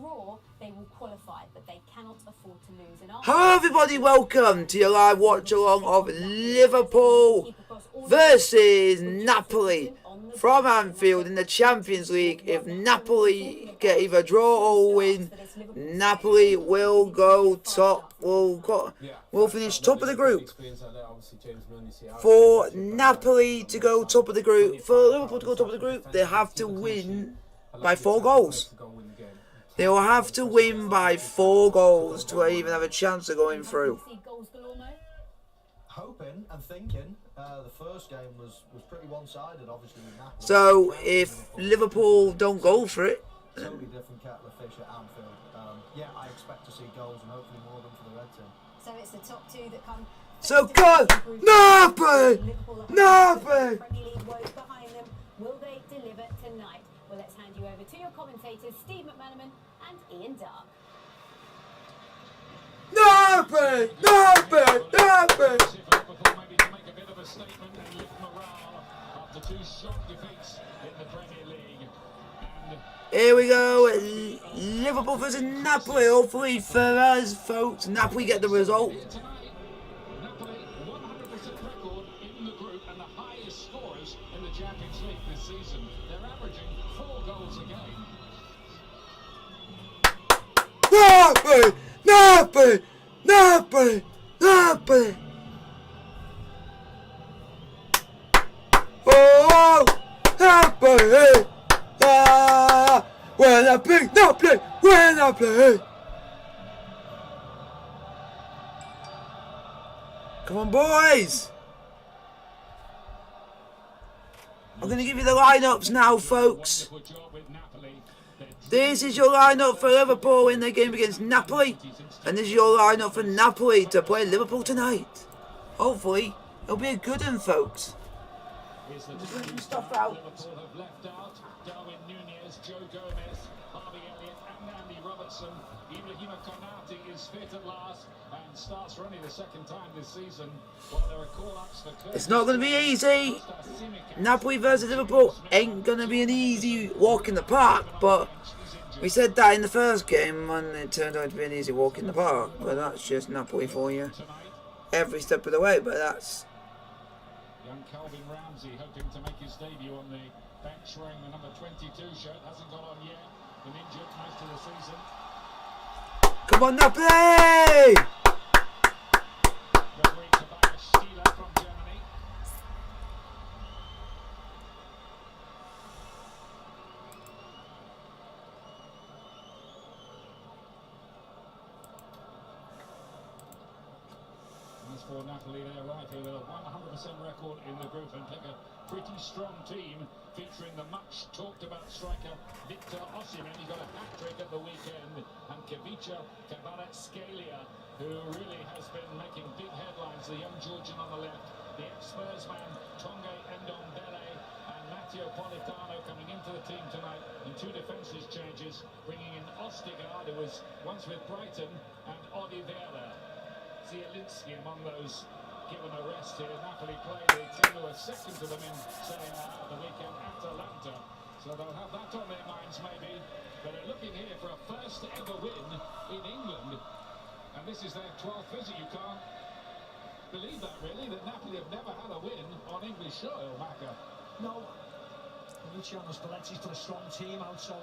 draw, they will qualify, but they cannot afford to lose. Hello everybody, welcome to your live watch along of Liverpool versus Napoli from Anfield in the Champions League. If Napoli get either draw or win, Napoli will go top. We'll finish top of the group. For Napoli to go top of the group, for Liverpool to go top of the group, they have to win by 4 goals. They will have to win by 4 goals to even have a chance of going through. Hoping and thinking, the first game was pretty one-sided, obviously with Napoli. So if Liverpool don't go for it, totally different kettle of fish at Anfield. Yeah, I expect to see goals and hopefully more of them for the red team. So it's the top 2 that come. So good, Napoli, Napoli. Premier League woes behind them. Will they deliver tonight? Well, let's hand you over to your commentators, Steve McManaman and Ian Dark. Napoli, Napoli, Napoli. Maybe to make a bit of a statement and lift morale after 2 shock defeats in the Premier League. Here we go, Liverpool versus Napoli. Hopefully for us, folks, Napoli get the result. Napoli, 100% record in the group and the highest scorers in the Champions League this season. They're averaging 4 goals a game. Napoli, Napoli, Napoli, Napoli. Oh, Napoli. When I play, Napoli, when I play. Come on, boys. I'm going to give you the lineups now, folks. This is your lineup for Liverpool in the game against Napoli. And this is your lineup for Napoli to play Liverpool tonight. Hopefully, it'll be a good one, folks. Just leave some stuff out. Darwin Nunez, Joe Gomez, Harvey Elliott and Andy Robertson. Ibrahima Konate is fit at last and starts for only the 2nd time this season. While there are call-ups for It's not going to be easy. Napoli versus Liverpool ain't going to be an easy walk in the park, but we said that in the first game and it turned out to be an easy walk in the park. But that's just Napoli for you every step of the way, but that's... Young Calvin Ramsey hoping to make his debut on the bench wearing the number 22 shirt. Hasn't got on yet. Been injured most of the season. Come on, Napoli! Referee Tobias Stieler from Germany. As for Napoli, they're right here with a 100% record in the group and pick a pretty strong team featuring the much talked about striker Victor Osimhen. He got a hat-trick at the weekend, and Kavica Kvaratskhelia, who really has been making big headlines, the young Georgian on the left, the ex-Spurs man Tonge Ndombele, and Matteo Politano coming into the team tonight in 2 defensive changes, bringing in Ostigard, who was once with Brighton, and Oliveira. Zielinski among those given a rest here. Napoli play the team who were 2nd to them in Serie A at the weekend, Atalanta. So they'll have that on their minds maybe. But they're looking here for a first ever win in England. And this is their 12th visit. You can't believe that really, that Napoli have never had a win on English soil, Macca. No. Luciano Spalletti's put a strong team out, so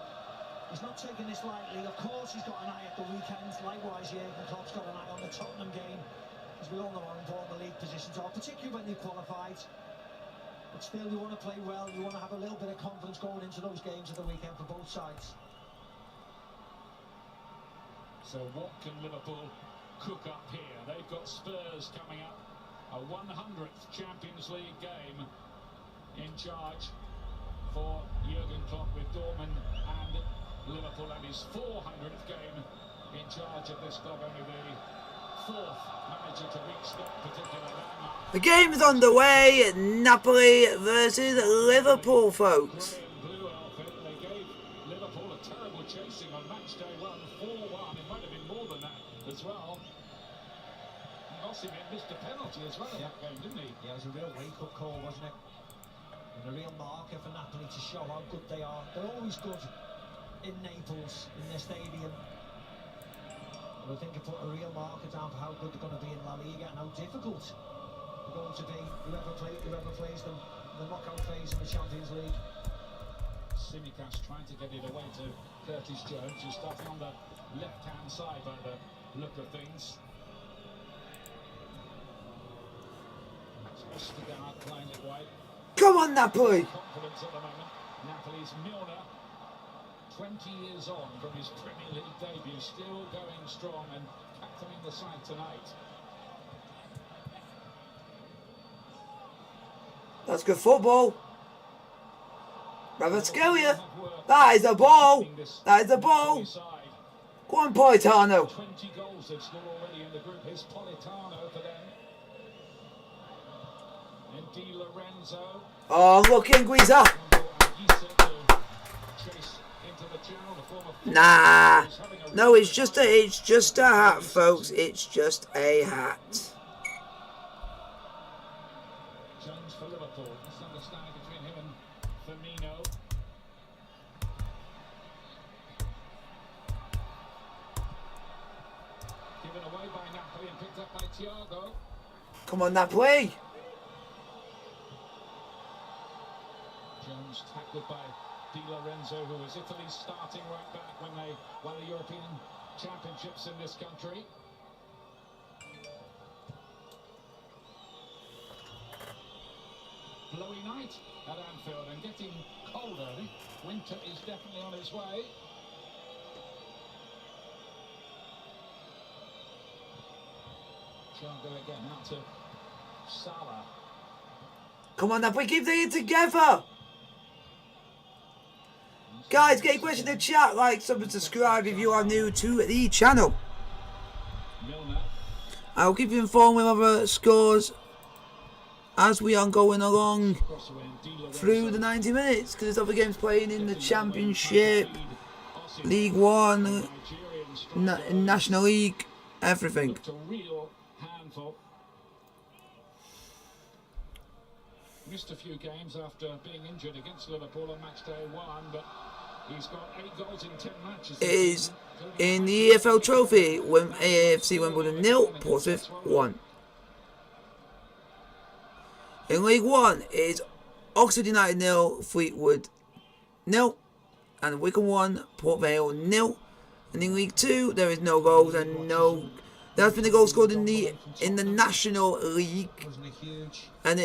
he's not taking this lightly. Of course he's got an eye at the weekend. Likewise, Jurgen Klopp's got an eye on the Tottenham game. As we all know how important the league positions are, particularly when they qualified. But still, you want to play well. You want to have a little bit of confidence going into those games of the weekend for both sides. So what can Liverpool cook up here? They've got Spurs coming up. A 100th Champions League game in charge for Jurgen Klopp with Dortmund, and Liverpool and his 400th game in charge of this club, only the 4th manager to reach that particular landmark. The game is underway. Napoli versus Liverpool, folks. Blue outfit, they gave Liverpool a terrible chasing on match day 1, 4-1. It might have been more than that as well. And Osimhen missed a penalty as well in that game, didn't he? Yeah, it was a real wake-up call, wasn't it? And a real marker for Napoli to show how good they are. They're always good in Naples, in their stadium. And I think it put a real marker down for how good they're going to be in La Liga and how difficult they're going to be, whoever plays them in the knockout phase in the Champions League. Simicas trying to get it away to Curtis Jones, who's starting on the left-hand side by the look of things. Ostergaard playing it wide. Come on, Napoli. Confidence at the moment. Napoli's Milner, 20 years on from his Premier League debut, still going strong and captaining the side tonight. That's good football. Ravatskhelia. That is a ball. That is a ball. Go on, Politano. 20 goals they've scored already in the group. Here's Politano for them. And Di Lorenzo. Oh, look, Guiza. Nah. No, it's just a hat, folks. It's just a hat. Jones for Liverpool. Misunderstanding between him and Firmino. Given away by Napoli and picked up by Thiago. Come on, Napoli. Jones tackled by Di Lorenzo, who was Italy's starting right back when they won the European Championships in this country. Blowy night at Anfield and getting colder. I think winter is definitely on its way. Thiago again out to Salah. Come on, Napoli. Keep it together. Guys, get a question in the chat, like, sub and subscribe if you are new to the channel. I'll keep you informed with other scores as we are going along through the 90 minutes, because there's other games playing in the Championship, League One, National League, everything. Missed a few games after being injured against Liverpool on matchday 1, but he's got 8 goals in 10 matches. It is in the EFL Trophy, when AFC Wimbledon 0, Portsmouth 1. In League 1 is Oxford United 0, Fleetwood 0, and Wigan 1, Port Vale 0. And in League 2 there is no goals and no. There has been a goal scored in the National League, and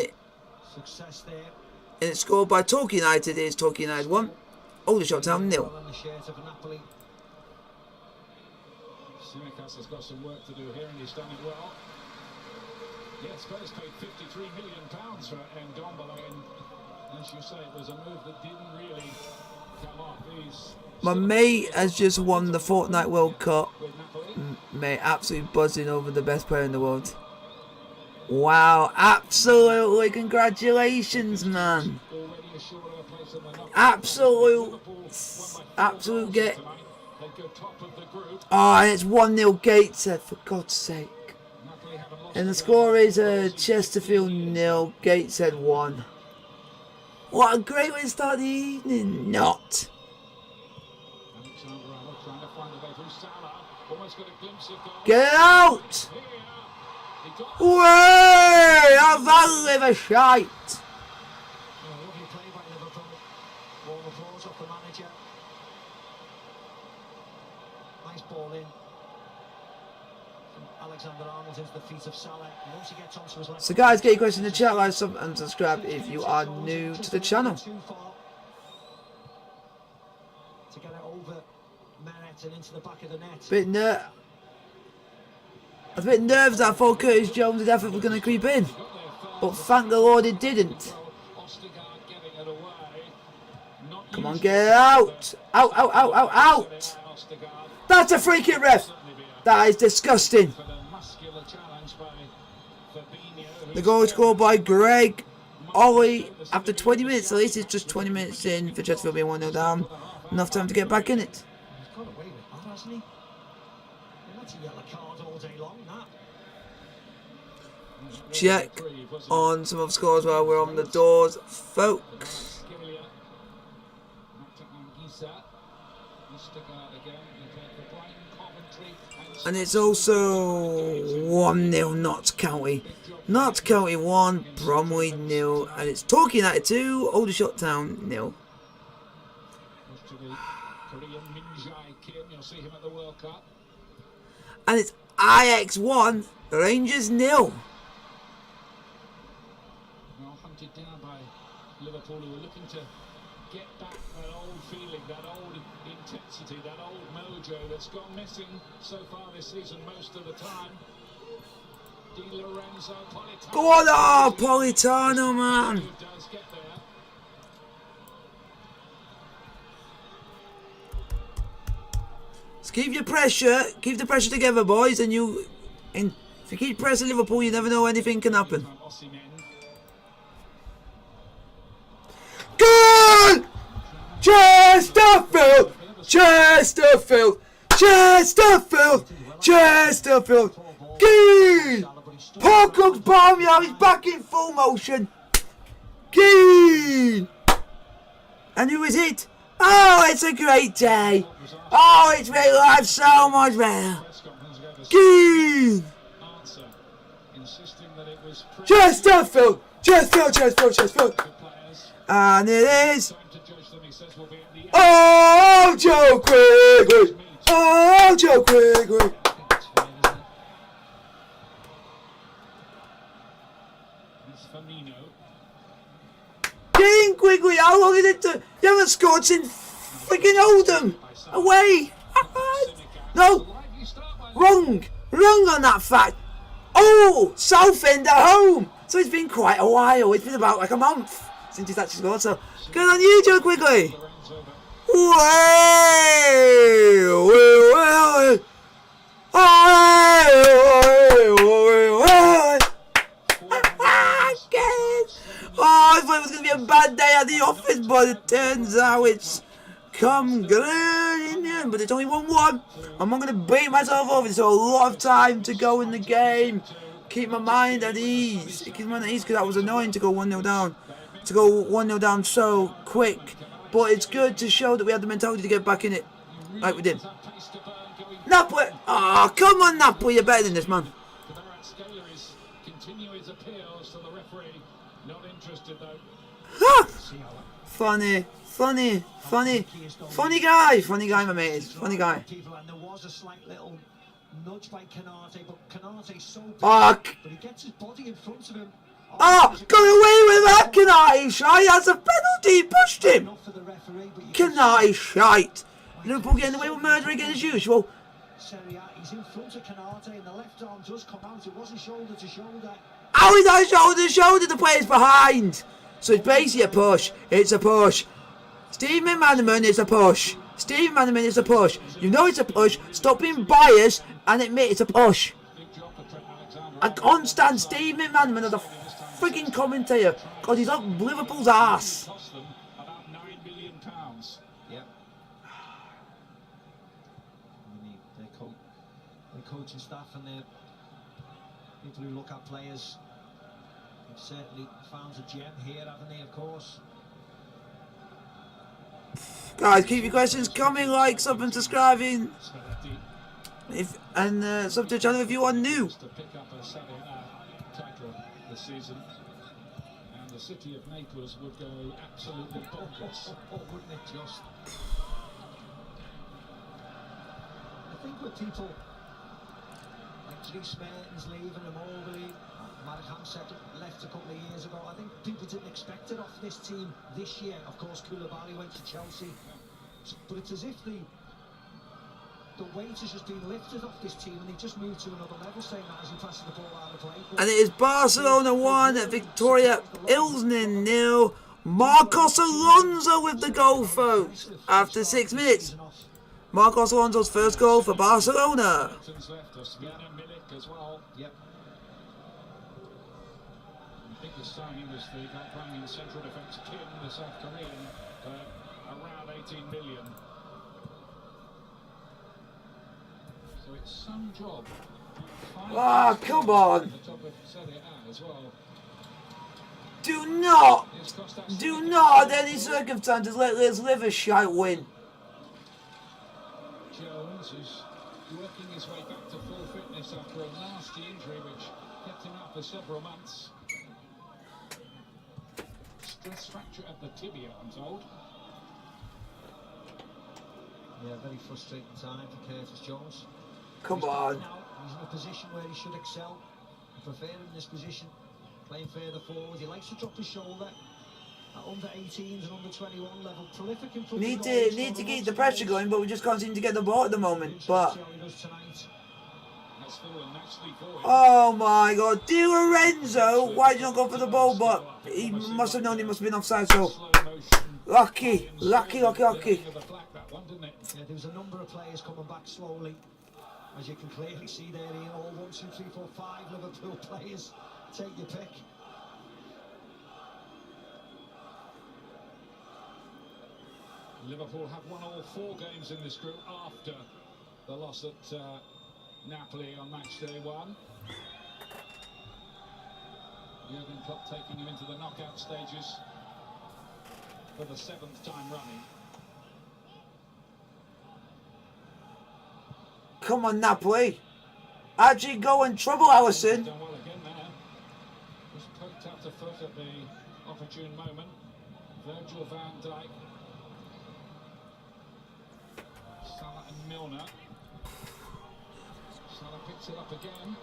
it's scored by Torquay United. It is Torquay United 1, Aldershot Town 0. Simicas has got some work to do here, and he's done it well. Yeah, Spurs paid £53 million for Ndombele, and as you say, it was a move that didn't really come off. My mate has just won the Fortnite World Cup. Mate, absolutely buzzing over the best player in the world. Wow, absolutely, congratulations, man. Absolute get. Oh, and it's 1-0 Gateshead, for God's sake. And the score is Chesterfield 0, Gateshead 1. What a great way to start the evening. Not. Get out! Way! Have that liver shite! Lovely play by Liverpool. Warm applause off the manager. Nice ball in. From Alexander Arnold into the feet of Salah. Once he gets onto his left. So guys, get your question in the chat, like, sub and subscribe if you are new to the channel. To get it over Meret and into the back of the net. I was a bit nervous. I thought Curtis Jones' effort was going to creep in, but thank the Lord it didn't. Come on, get out! Out, out, out, out, out! That's a free kick, ref! That is disgusting. The goal is scored by Greg Ollie after 20 minutes. At least it's just 20 minutes in for Chesterfield being 1-0 down. Enough time to get back in it. He's got away with that, hasn't he? That's a yellow card all day long, that. Check on some of the scores while we're on the doors, folks. And it's also 1-0 Notts County. Notts County 1, Bromley 0. And it's Torquay United 2, Aldershot Town 0. And it's Ajax 1, Rangers 0. Well hunted down by Liverpool, who are looking to get back that old feeling, that old intensity, that old mojo that's gone missing so far this season most of the time. Di Lorenzo, Politano. Go on, oh, Politano, man. Does get there. Just keep keep the pressure together, boys, and if you keep pressing Liverpool, you never know anything can happen. Goal! Chesterfield! Chesterfield! Chesterfield! Chesterfield! Keen! Paul Cook's Barnyard is back in full motion. Keen! And who is it? Oh, it's a great day. Oh, it's made life so much better. Keen! Chesterfield! Chesterfield! And it is... Oh, Joe Quigley! Oh, Joe Quigley! King Quigley, how long is it to... You haven't scored since freaking Oldham! Away! No! Wrong on that fact! Oh! Southend at home! So it's been quite a while. It's been about like a month since he's actually scored, so good on you, Joe Quigley! Oh, I thought it was going to be a bad day at the office, but it turns out it's come good in the end. But it's only 1-1. I'm not going to beat myself over. There's a lot of time to go in the game. Keep my mind at ease. Keep my mind at ease because that was annoying to go 1-0 down. To go 1-0 down so quick. But it's good to show that we had the mentality to get back in it. Like we did. Napoli! Oh, come on, Napoli. You're better than this, man. Ha! Funny guy, my mate. Funny guy. Oh, got away with that, Canati shite. That's a penalty. Pushed him. Canati shite. Liverpool getting away with murder again as usual. He's in front of Canate and the left arm does come out. It wasn't shoulder to shoulder. Oh, he's not shoulder to shoulder. The player's behind. So it's basically a push. It's a push. Steve McManaman, it's a push. Steve McManaman, it's a push. You know it's a push. Stop being biased and admit it's a push. I can't stand Steve McManaman as a freaking commentator because he's up Liverpool's ass. The coaching staff and the people who look at players have certainly found a gem here, haven't they, of course. Guys, keep your questions coming, like, sub and subscribing. And sub to the channel if you are new. To pick up a title this season, and the city of Naples would go absolutely bonkers. Wouldn't it just? I think with people like Dries Mertens leaving and Morley, Mark Hamsek left a couple of years ago, I think people didn't expect it off this team this year. Of course, Koulibaly went to Chelsea, but it's as if the weight has just been lifted off this team and they just moved to another level, saying that as he passes the ball out of play. And it is Barcelona 1 at Victoria Pilsner 0. Marcos Alonso with the goal, folks, after 6 minutes. Marcos Alonso's first goal for Barcelona. Yep. The biggest signing was the guy playing in central defence, Kim, the South Korean, around 18 million. So it's some job. Ah, come on. Do not, under any circumstances, let Liz live a shite win. Jones is working his way back to full fitness after a nasty injury which kept him out for several months. Stress fracture of the tibia, I'm told. Yeah, very frustrating time for Curtis Jones. Come on. Now, he's in a position where he should excel. I prefer him in this position, playing further forward. He likes to drop his shoulder at under 18s and under 21 level. Prolific in front Need of goal. to keep the pressure going, but we just can't seem to get the ball at the moment. But oh my God, Di Lorenzo! Why did you not go for the ball? But he must have known he must have been offside. So lucky. Yeah, there was a number of players coming back slowly, as you can clearly see there. Ian, all 1, 2, 3, 4, 5 Liverpool players. Take your pick. Liverpool have won all 4 games in this group after the loss at Napoli on matchday 1. Jurgen Klopp taking him into the knockout stages for the 7th time running. come on, Napoli. Actually go and trouble Allison. Done well again there. Just poked out the foot at the opportune moment. Virgil van Dijk. Salah and Milner. Salah picks it up again.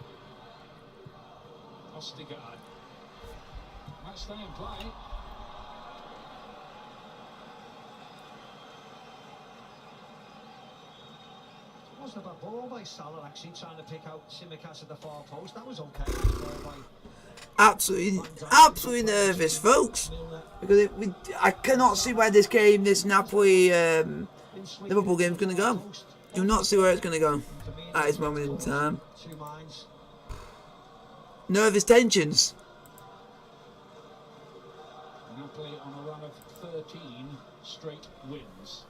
Ostigard. Might stay in play. It wasn't a bad ball by Salah, actually, trying to pick out Tsimikas at the far post. That was okay. Ball by Absolutely nervous, folks, because I cannot see where this Napoli Liverpool game is going to go. Do not see where it's going to go at this moment in time. Nervous tensions. Napoli on a run of 13 straight wins.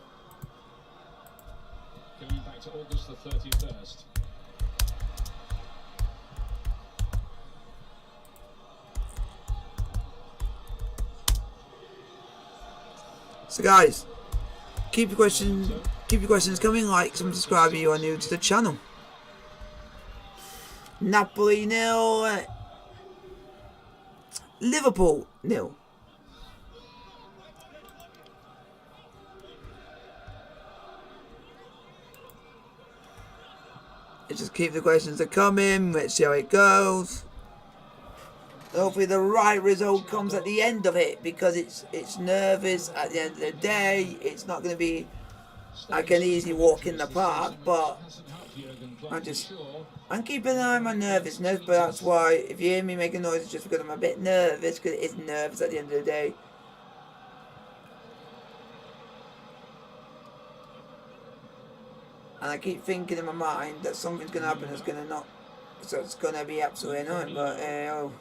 Going back to August the 31st. So guys, keep your questions coming. Like, subscribe if you are new to the channel. Napoli 0, Liverpool 0. Just keep the questions coming. Let's see how it goes. Hopefully the right result comes at the end of it, because it's nervous at the end of the day. It's not going to be I can easily walk in the park, but I'm keeping an eye on my nervousness. But that's why if you hear me make a noise, it's just because I'm a bit nervous, because it is nervous at the end of the day. And I keep thinking in my mind that something's going to happen that's going to not, so it's going to be absolutely annoying, but oh.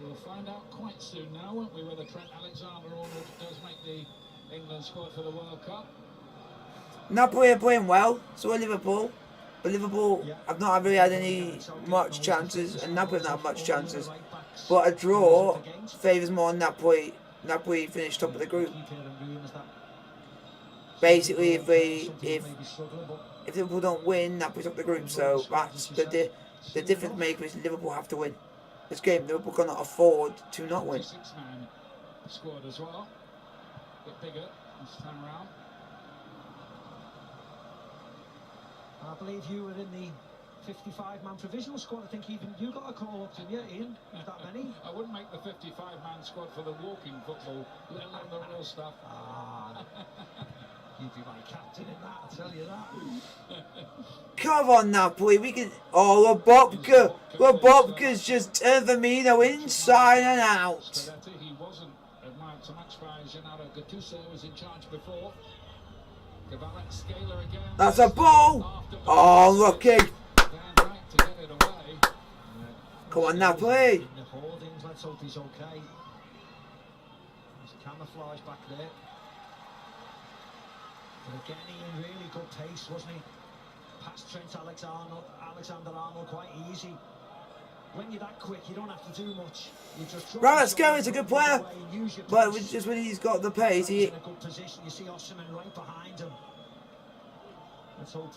We'll find out quite soon now, won't we, whether Trent Alexander-Arnold does make the England squad for the World Cup. Napoli are playing well, so are Liverpool. But Liverpool have not really had any much chances, and Napoli have not had much chances. But a draw favours more Napoli. Napoli finished top of the group. Basically, if Liverpool don't win, Napoli's top of the group. So that's the difference maker is Liverpool have to win this game. Liverpool cannot afford to not win. 6-man squad as well. A bit bigger this time around. I believe you were in the 55-man provisional squad. I think even you got a call up, didn't you, Ian? That many? I wouldn't make the 55-man squad for the walking football, let alone the real stuff. You'd be my captain in that, I'll tell you that. Come on, Napoli, we can. Oh, Lobobka's just turned Firmino inside and out. He wasn't admired so much by Gennaro Gattuso, who was in charge before. That's a ball. Oh, lucky. Come on, Napoli. Let's hope he's okay. There's camouflage back there. But again, he in really good pace, wasn't he? past Trent Alexander-Arnold quite easy. When you're that quick, you don't have to do much. You just Right, let's go. It's a good player. But just when he's got the pace, he... in a good position. You see Osimhen right behind him. Let's hope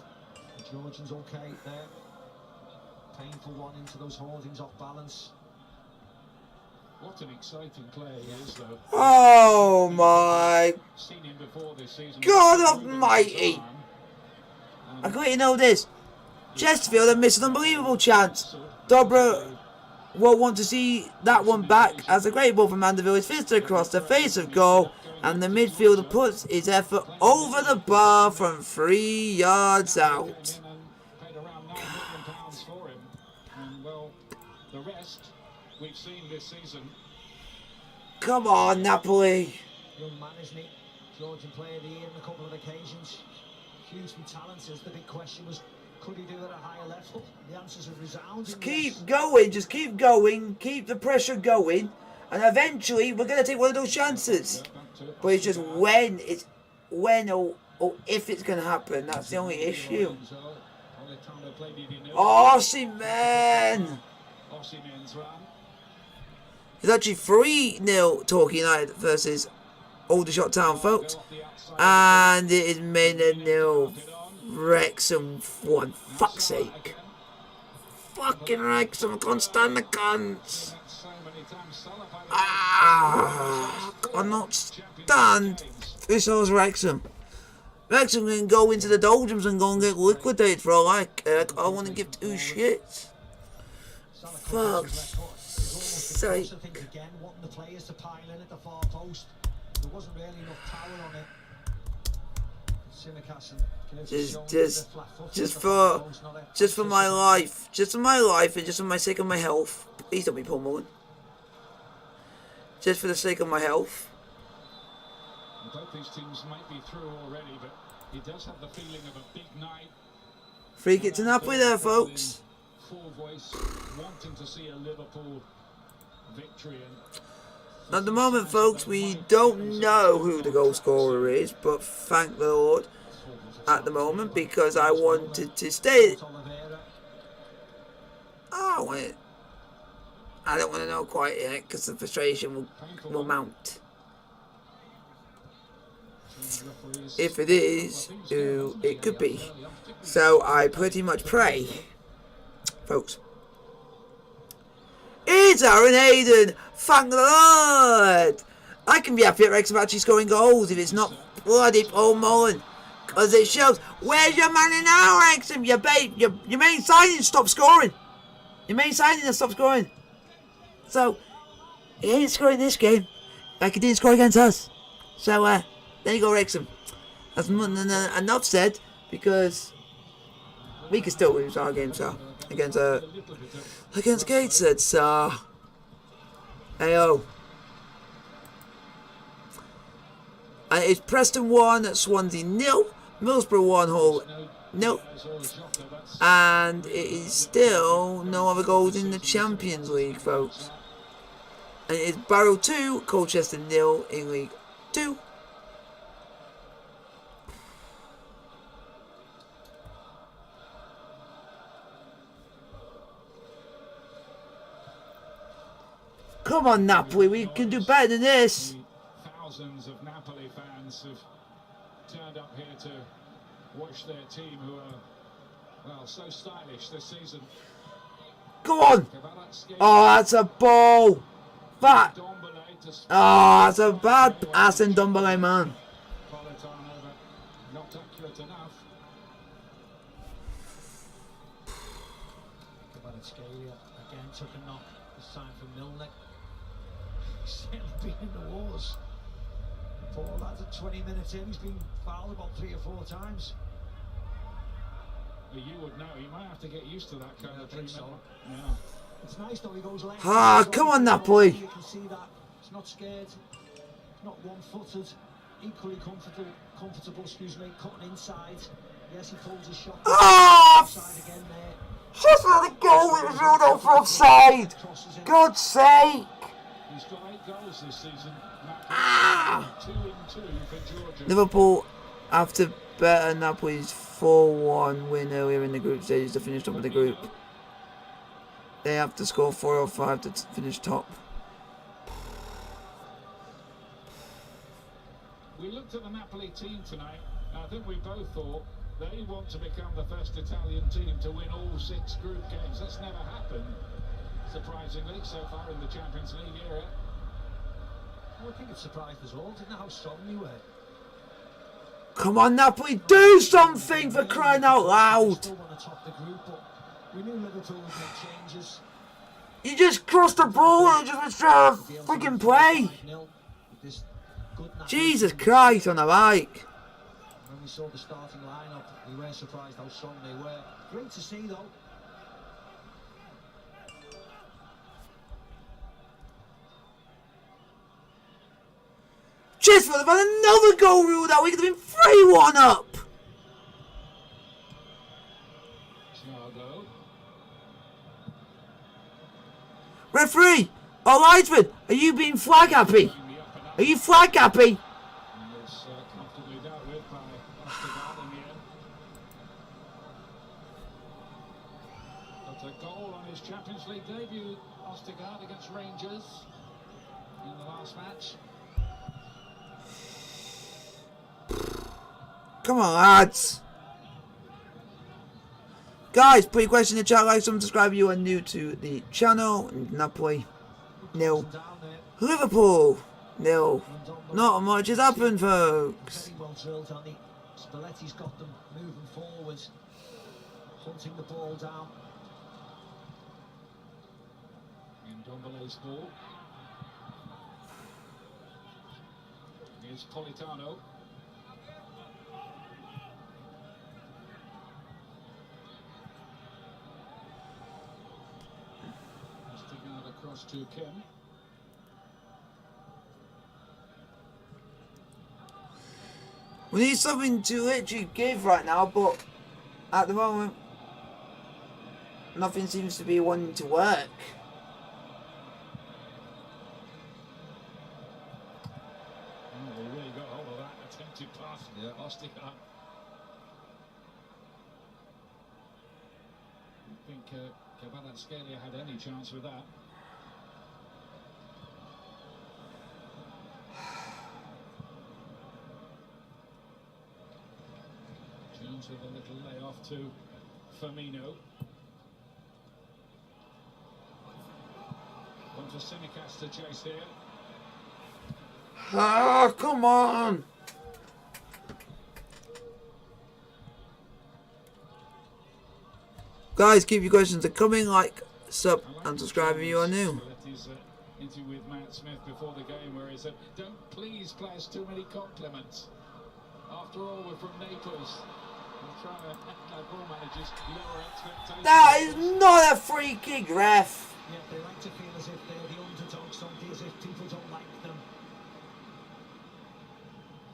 the Georgian's okay there. Painful one into those holdings off balance. What an exciting player he is, though. Oh my Seen him before this season. God almighty! I got you know this. Chesterfield have missed an unbelievable chance. Dobra won't want to see that one back as a great ball from Mandeville is fisted across the face of goal, and the midfielder puts his effort over the bar from 3 yards out. Paid around £9 million for him. And well, the rest we've seen this season. Come on, Napoli. Young man, isn't he? Georgian player of the year on a couple of occasions. Hugely talented. The big question was, could he do it at a higher level? The answers are resounding. Just keep going, just keep going, keep the pressure going, and eventually we're going to take one of those chances. But it's just when or if it's going to happen. That's the only issue. Osimhen! It's actually 3-0 Torquay United versus Aldershot Town, folks. And it is Maynard 0, Wrexham 1. Fuck's sake. Fucking Wrexham, I can't stand the cunts. I cannot stand this old Wrexham. Wrexham can go into the doldrums and go and get liquidated for all I care. I want to give 2 shits. Fuck's sake. Again, wanting the players to pile in at the far post. There wasn't really enough power on it. Just for my life, and just for my sake of my health. Please don't be Paul Mullen. Just for the sake of my health. Both these teams might be through already, but he does have the feeling of a big night. Free kick to Napoli there, folks. Full voice, wanting to see a Liverpool victory. At the moment, folks, we don't know who the goal scorer is, but thank the Lord at the moment, because I wanted to stay. I don't want to know quite yet, because the frustration will mount. If it is who it could be. So I pretty much pray, folks. It's Aaron Hayden. Thank the Lord. I can be happy at Wrexham actually scoring goals if it's not bloody Paul Mullen. Because it shows, where's your man in now, Wrexham? Your main signing stopped scoring. Your main signing has stopped scoring. So, he ain't scoring this game like he didn't score against us. So, there you go, Wrexham. That's enough said, because we can still lose our games, so against Gateshead, so ayo. And it's Preston 1, Swansea 0, Middlesbrough 1, Hull 0, and it is still no other goals in the Champions League, folks. And it is Barrow 2, Colchester 0 in League 2. Come on, Napoli, we can do better than this. Thousands of Napoli fans have turned up here to watch their team, who are, well, so stylish this season. Go on! Oh, that's a ball! But oh, that's a bad pass in Dombele, man. Not accurate enough. Again took a knock, this time from Milner. He's certainly been in the wars. Poor lad's at 20 minutes in, he's been fouled about 3 or 4 times. You would know, you might have to get used to that kind of treatment. So. Yeah. It's nice though, he goes left. Ah, come on, Napoli. You can see that. It's not scared. It's not one-footed. Equally comfortable, excuse me, cutting inside. Yes, he pulls his shot. Ah! Offside again there. Just let it go, it was ruled out for offside. God's sake. He's got 8 goals this season. Ah! 2 in 2 for Georgia. Liverpool, after better Napoli's 4-1 win earlier in the group stages to finish top of the group. They have to score 4 or 5 to finish top. We looked at the Napoli team tonight. I think we both thought they want to become the first Italian team to win all 6 group games. That's never happened, surprisingly, so far in the Champions League era. Well, I think it surprised us all. Didn't know how strong you were. Come on, Napoli, do something for crying out loud! Still want to top the group, but we knew Liverpool would make changes. You just crossed the ball and just was trying to freaking play! Jesus Christ on the bike! When we saw the starting lineup, we weren't surprised how strong they were. Great to see, though. Just for about another goal ruled out. We could have been 3-1 up. Thiago. Referee, or linesman, are you being flag happy? Are you flag happy? Was comfortably dealt with by Ostergaard in the end. Got a goal on his Champions League debut, Ostergaard against Rangers in the last match. Come on, lads. Guys, put your question in the chat, like, subscribe if you are new to the channel. Napoli, nil. Liverpool, nil. Not much has happened, folks. Very well drilled, Andy. Spalletti's got them moving forwards, hunting the ball down. In Dombele's ball. Here's Politano. Across to Kim. We need something to literally give right now, but at the moment, nothing seems to be wanting to work. Oh, they really got hold of that attempted pass. Yeah, Ostergaard. I think Kvaratskhelia had any chance with that. Jones with a little layoff to Firmino. On to Simicast to chase here. Ah, come on! Guys, keep your questions coming, like, sub, and subscribe if you are new. Interview with Matt Smith before the game where he said, "Don't please play us too many compliments. After all, we're from Naples. We're trying to act like all managers, lower expectations." That is not a free kick, ref. Yeah, they like to feel as if they're the underdogs, don't they? As if people don't like them.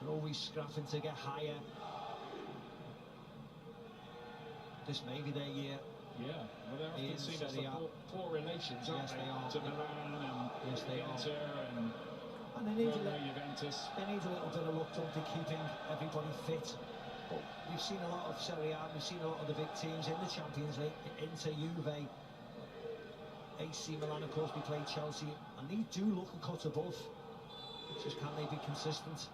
They're always scrapping to get higher. This may be their year. Yeah, well, they're often seen as the poor relations, aren't Yes, they? they are. To Milan and Yes, they are. Inter and And they need, Juventus. they need a little bit of luck, don't they, keeping everybody fit. But we've seen a lot of Serie A, we've seen a lot of the big teams in the Champions League, Inter, Juve, AC Milan, of course, we played Chelsea, and they do look a cut above. It's just, can they be consistent?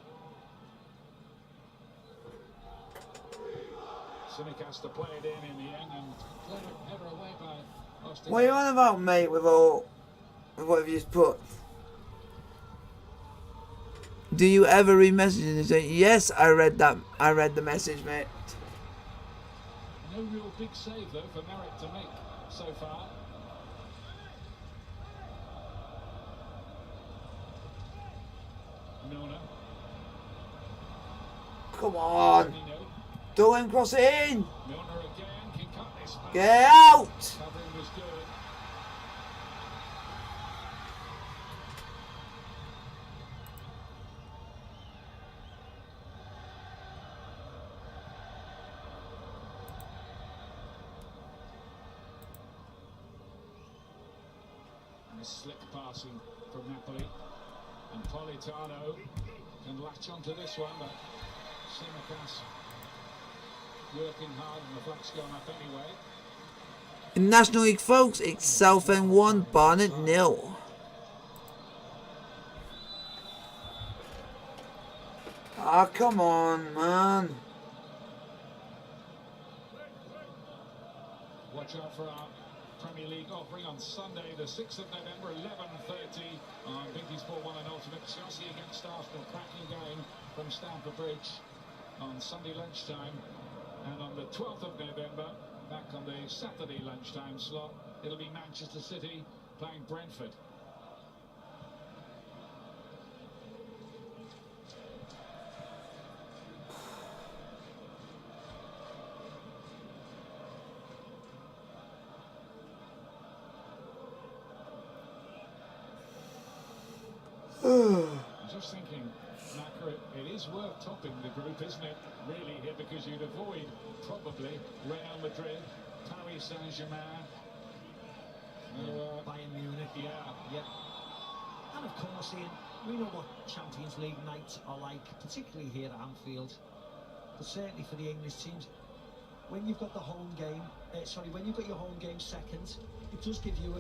Simicast to play it in the end and header away by Ostergaard. What are you on about, mate, with what have you just put? Do you ever read messages and say, yes, I read that, I read the message, mate. No real big save, though, for Merritt to make so far. Milner. Come on. Firmino. Don't let him cross it in. Milner again can cut this back. Get out. Covering was good. And a slick passing from Napoli. And Politano can latch onto this one, but Simicast working hard and the flank's gone up anyway. In National League, folks, it's Southend 1, Barnet 0. Ah, come on, man. Watch out for our Premier League offering on Sunday, the 6th of November, 11:30 on BT Sport 1 and Ultimate. Chelsea against Arsenal, cracking game from Stamford Bridge on Sunday lunchtime. And on the 12th of November, back on the Saturday lunchtime slot, it'll be Manchester City playing Brentford. I'm just thinking, Macca, it is worth topping the group, isn't it? Really, here, because you'd avoid probably Real Madrid, Paris Saint-Germain, Bayern Munich. Yeah. And of course, Ian, we know what Champions League nights are like, particularly here at Anfield, but certainly for the English teams. When you've got the home game, when you've got your home game second, it does give you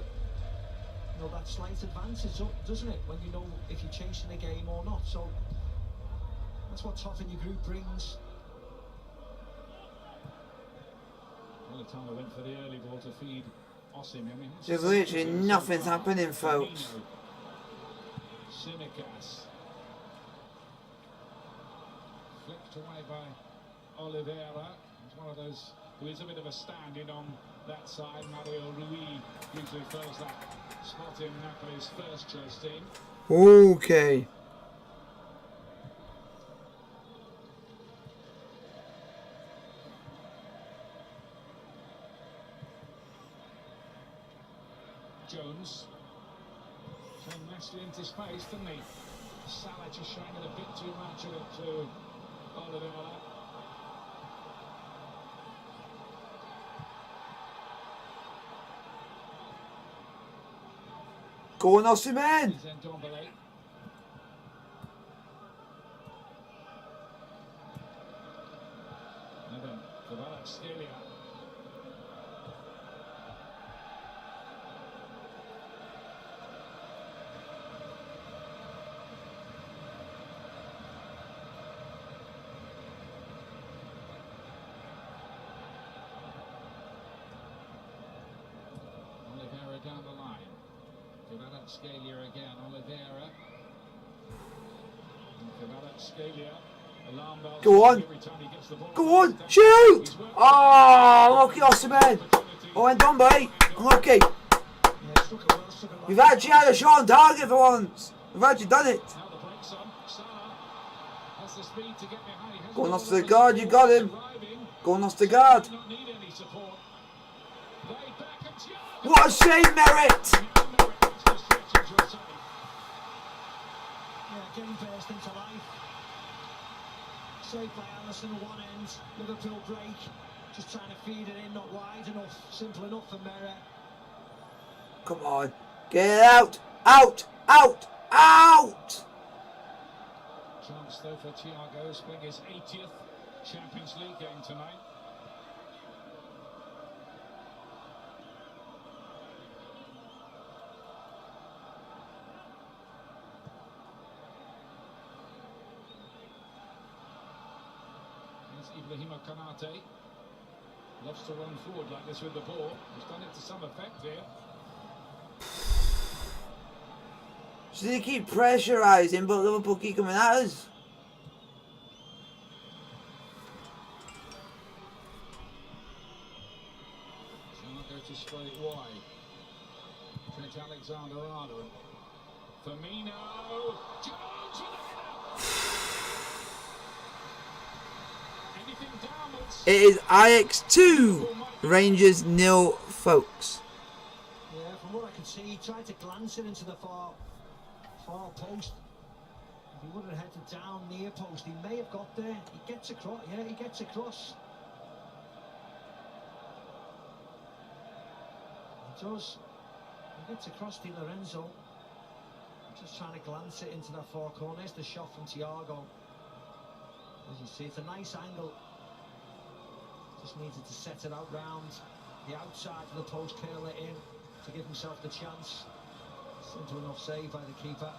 that slight advantage, doesn't it? When you know if you're chasing a game or not. So that's what topping your group brings. Militano went for the early ball to feed Osim. I mean, There's literally nothing's happening, folks. Simicas. Flicked away by Oliveira. He's one of those who is a bit of a stand-in on that side. Mario Rui usually fills that spot in Napoli's first choice team. Okay. Jones came nicely into space, didn't he? Salah just showing it a bit too much of it to Oliveira. Go on, Osimhen! Oliveira down the line. Scalia again, Oliveira. Scalia. Alarm bells. Go on. Go on. Shoot! Oh, lucky Osimhen. Oh, and done, buddy. Unlucky. We've actually had a shot on target for once. We've actually done it. Go on, Ostergaard. You got him. Go on, Ostergaard. What a save, Merritt. Getting burst into life. Saved by Allison at one end. Liverpool break. Just trying to feed it in, not wide enough. Simple enough for Merritt. Come on. Get out. Out. Out. Out. Chance though for Thiago playing his 80th Champions League game tonight. Ibrahima Kanate loves to run forward like this with the ball. He's done it to some effect here. So they keep pressurising, but Liverpool keep coming at us. Thiago to spread it wide. Trent Alexander-Arnold. Firmino. Jones with It is Ajax 2, Rangers 0, folks. Yeah, from what I can see, he tried to glance it into the far post. If he would have headed down near post, he may have got there. He gets across. Yeah, he gets across. He does. He gets across to Lorenzo. Just trying to glance it into that far corner. There's the shot from Thiago. As you see, it's a nice angle. Just needed to set it out round the outside of the post, curl it in to give himself the chance. Simple enough save by the keeper.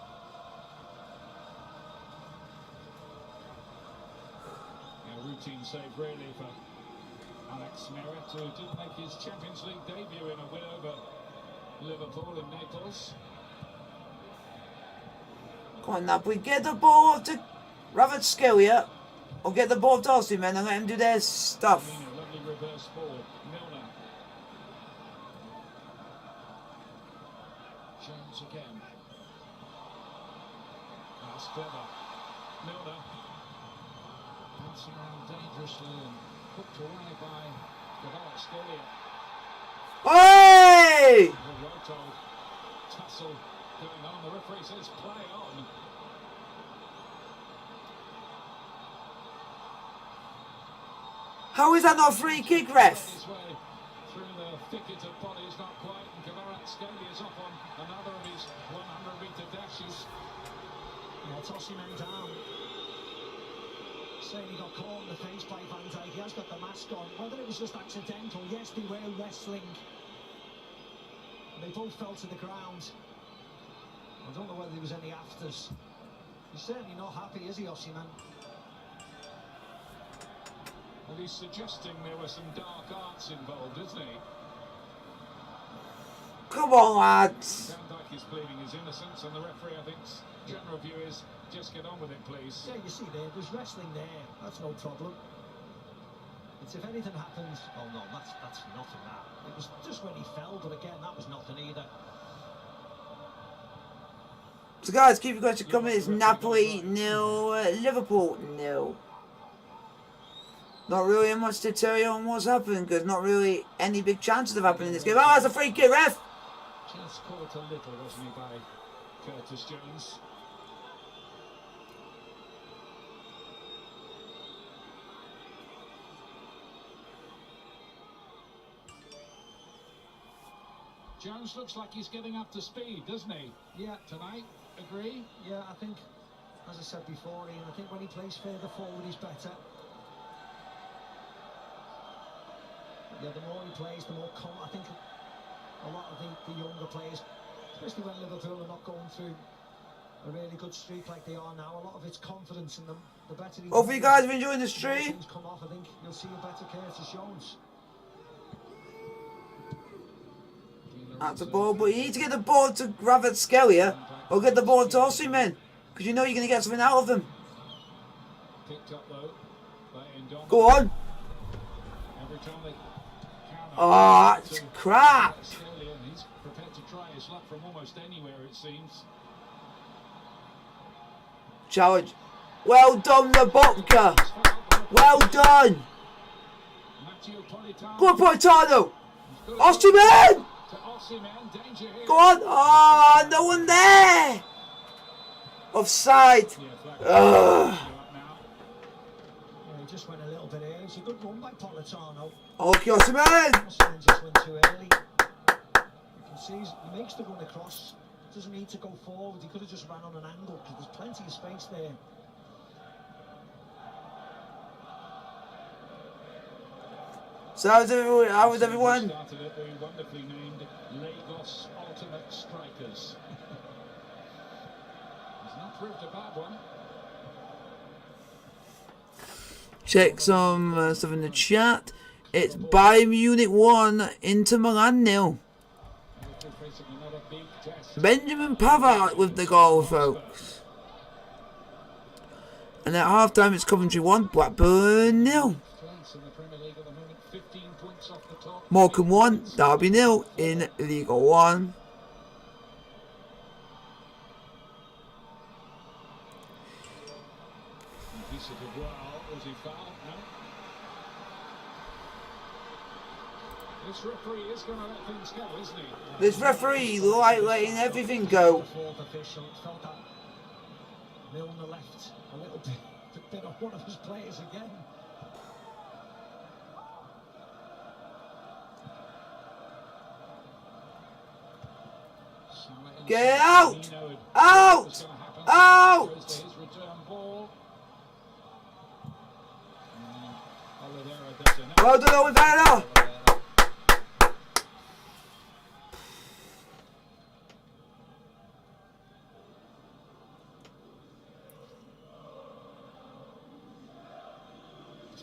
A routine save really for Alex Merritt, who did make his Champions League debut in a win over Liverpool in Naples. Come on, Napoli, get the ball up to Kvaratskhelia, or get the ball to Osimhen and let him do their stuff. Lovely reverse ball. Milner. Jones again. That's clever. Milner. Dancing around dangerously and hooked away by Kvaratskhelia. Hey! The Roto tussle going on. The referee says play on. How is that not a free kick, ref? His way through the thicket of bodies, not quite, and Kvaratskhelia is off on another of his 100-metre dashes. Yeah, tossing him down. Saying he got caught in the face by Van Dijk. He has got the mask on. Whether it was just accidental, yes, they were wrestling. They both fell to the ground. I don't know whether there was any afters. He's certainly not happy, is he, Osimhen? Well, he's suggesting there were some dark arts involved, isn't he? Come on, lads. Van Dijk is pleading his innocence, and the referee, I think's general view is just get on with it, please. Yeah, you see there's wrestling there. That's no problem. It's if anything happens. Oh no, that's nothing. That it was just when he fell, but again, that was nothing either. So guys, keep your questions coming. It's Napoli 0, Liverpool 0. Not really much to tell you on what's happened, because not really any big chances of happening in this game. Oh, that's a free kick, ref! Just caught a little, wasn't he, by Curtis Jones? Jones looks like he's getting up to speed, doesn't he? Yeah. Tonight, agree? Yeah, I think, as I said before, Ian, I think when he plays further forward, he's better. Yeah, the more he plays, the more I think a lot of the younger players, especially when Liverpool are not going through a really good streak like they are now, a lot of it's confidence in them. The better he Hopefully you guys have enjoyed the stream. things come off, I think you'll see a better Curtis Jones. That's the ball, but you need to get the ball to Kvaratskhelia or get the ball to Osimhen, because you know you're going to get something out of them. Picked up though by Ndong. Go on. Every time they Oh, that's crap. He's prepared to try his luck from almost anywhere, it seems. Challenge. Well done, Lobotka. Well done. Go on, Politano. Osimhen. Go on. Oh, no one there. Offside. Ugh. Yeah, he just went a little bit early. It's a good run by Politano. Okay, Osimhen. Osimhen just went too early. You can see he makes the run across. Doesn't need to go forward. He could have just ran on an angle because there's plenty of space there. So how was everyone? Started at the wonderfully named Lagos Ultimate Strikers. It's not proved a bad one. Check some stuff in the chat. It's Bayern Munich 1, Inter Milan 0. Benjamin Pavard with the goal, folks. And at half-time it's Coventry 1, Blackburn 0. Morecambe 1, Derby 0 in Liga 1. This referee is going to let things go, isn't he? This referee like letting everything go. Fourth official felt that Milner left a little bit of one of his players again. Get out! Out! Out! His return ball. Oliveira Well done, Oliveira.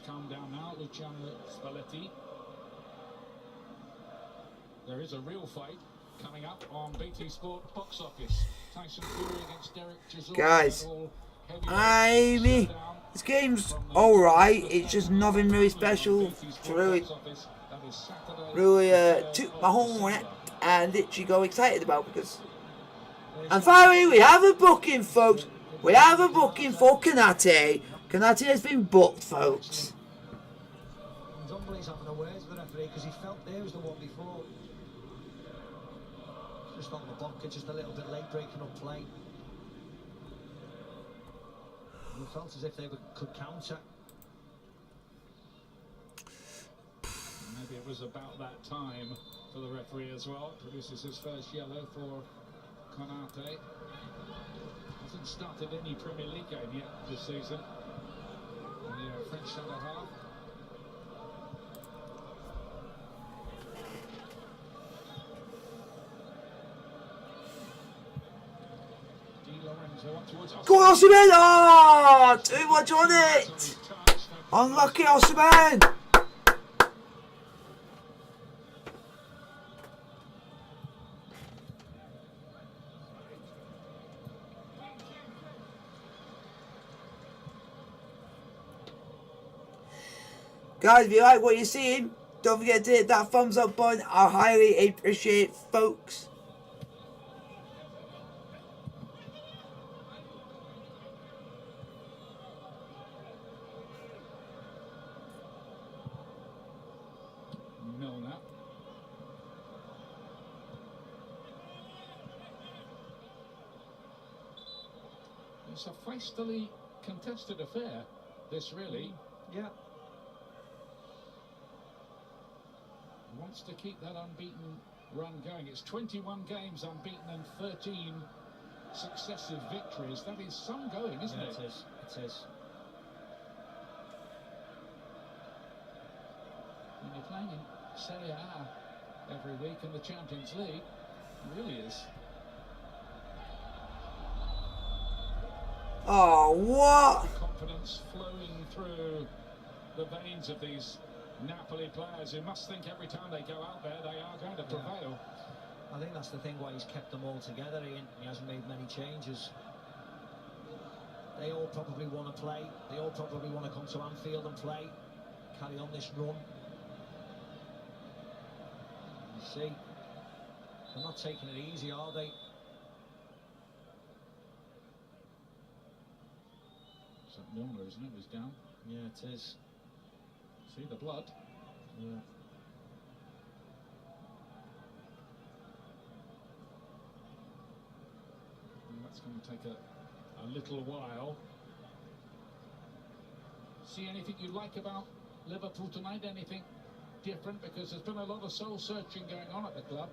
Calm down now, Luciano Spalletti. There is a real fight coming up on BT Sport Box Office. Tyson Fury against Derek Chisel. Guys, this game's alright. It's just nothing really special to really took my home on it and literally go excited about, because. And finally, we have a booking, folks. We have a booking for Canate. Canate has been booked, folks. Dumbly's having a word with the referee because he felt there was the one before. Just on the bucket, just a little bit late breaking up play. He felt as if they could counter. Maybe it was about that time for the referee as well. Produces his first yellow for Konate. Hasn't started any Premier League game yet this season. The French centre half. Go on, Osimhen! Oh, too much on it! Unlucky, Osimhen! Guys, if you like what you're seeing, don't forget to hit that thumbs up button. I highly appreciate it, folks. Milner. It's a feistily contested affair, this really. Yeah. Wants to keep that unbeaten run going. It's 21 games unbeaten and 13 successive victories. That is some going, isn't it? It is. It is. When you're playing in Serie A every week in the Champions League, it really is. Oh, what? Confidence flowing through the veins of these Napoli players who must think every time they go out there they are going to prevail. I think that's the thing why he's kept them all together. He hasn't made many changes. They all probably want to play. They all probably want to come to Anfield and play. Carry on this run. You see, they're not taking it easy, are they? It's that Milner, isn't it? Who's down? Yeah, it is. See the blood? Yeah. And that's going to take a little while. See anything you like about Liverpool tonight? Anything different? Because there's been a lot of soul searching going on at the club.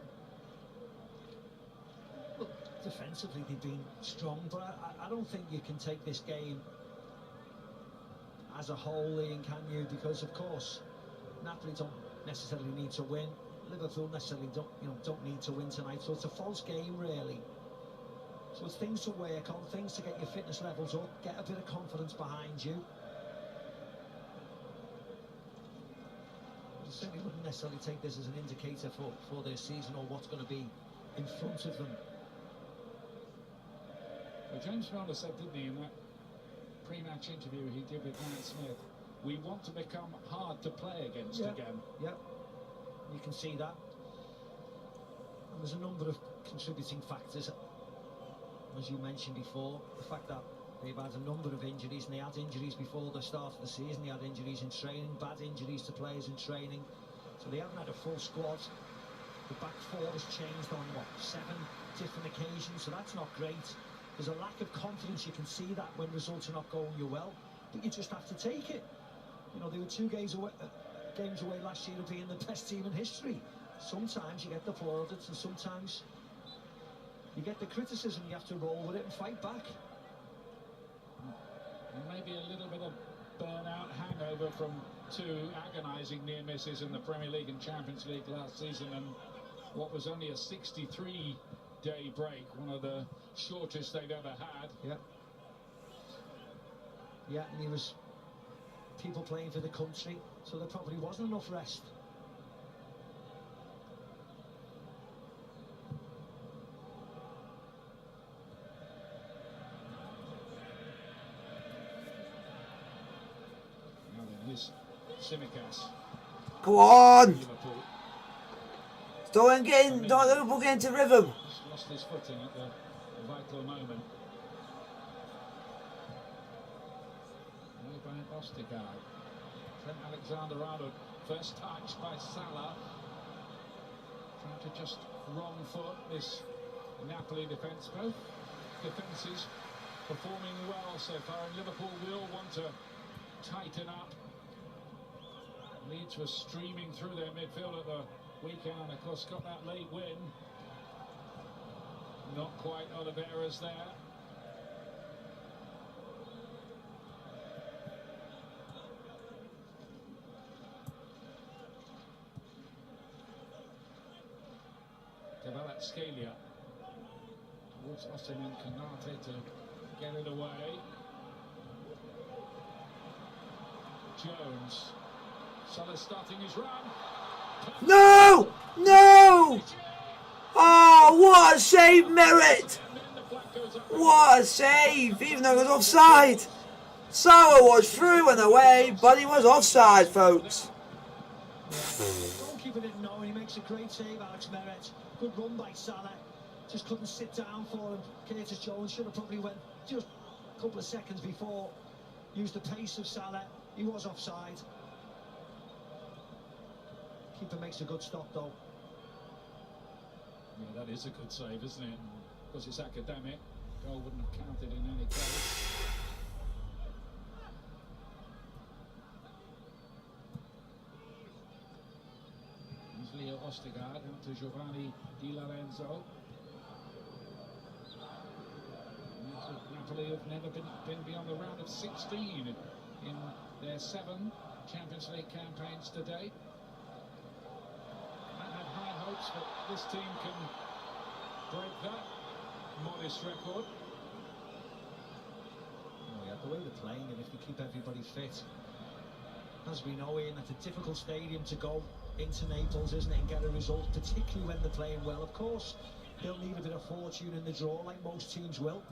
Look, defensively they've been strong, but I don't think you can take this game as a whole, Ian, can you? Because of course Napoli don't necessarily need to win. Liverpool necessarily don't need to win tonight. So it's a false game, really. So it's things to work on, things to get your fitness levels up, get a bit of confidence behind you. I certainly wouldn't necessarily take this as an indicator for their season or what's going to be in front of them. Well, James Milner said, didn't he, in that pre-match interview he did with Ryan Smith, we want to become hard to play against again. Yeah, you can see that. And there's a number of contributing factors, as you mentioned before. The fact that they've had a number of injuries, and they had injuries before the start of the season. They had injuries in training, bad injuries to players in training. So they haven't had a full squad. The back four has changed on, what, 7 different occasions, so that's not great. There's a lack of confidence. You can see that when results are not going your well, but you just have to take it. You know, they were 2 games away last year of being the best team in history. Sometimes you get the plaudits, and sometimes you get the criticism. You have to roll with it and fight back. Maybe a little bit of burnout, hangover from two agonising near misses in the Premier League and Champions League last season, and what was only a 63-day break, one of the shortest they've ever had. Yeah. Yeah, and there was people playing for the country, so there probably wasn't enough rest. Now then, here's Tsimikas. Go on! Liverpool. Don't let Liverpool get into rhythm. Just lost his footing at the vital moment. By Ostergaard. Trent Alexander-Arnold, first touch by Salah. Trying to just wrong foot this Napoli defence. Both defences performing well so far, and Liverpool will want to tighten up. Leeds were streaming through their midfield at the weekend, and of course got that late win. Not quite Oliveira's there. Scalia towards Osimhen, Kanate to get it away. Jones. Salah starting his run. No! No! Oh, what a save, Merritt! What a save, even though it was offside. Salah was through and away, but he was offside, folks. Goalkeeper didn't know, and he makes a great save, Alex Merritt. Good run by Salah, just couldn't sit down for him. Curtis Jones should have probably went just a couple of seconds before, used the pace of Salah. He was offside. Keeper makes a good stop though. Yeah, that is a good save, isn't it? Because it's academic. Goal wouldn't have counted in any case. Leo Ostergaard out to Giovanni Di Lorenzo. Napoli have never been beyond the round of 16 in their 7 Champions League campaigns to date. I had high hopes that this team can break that modest record. Oh yeah, the way they're playing, and if they keep everybody fit, as we know, Ian, it's a difficult stadium to go into Naples, isn't it, and get a result, particularly when they're playing well. Of course, they'll need a bit of fortune in the draw, like most teams will.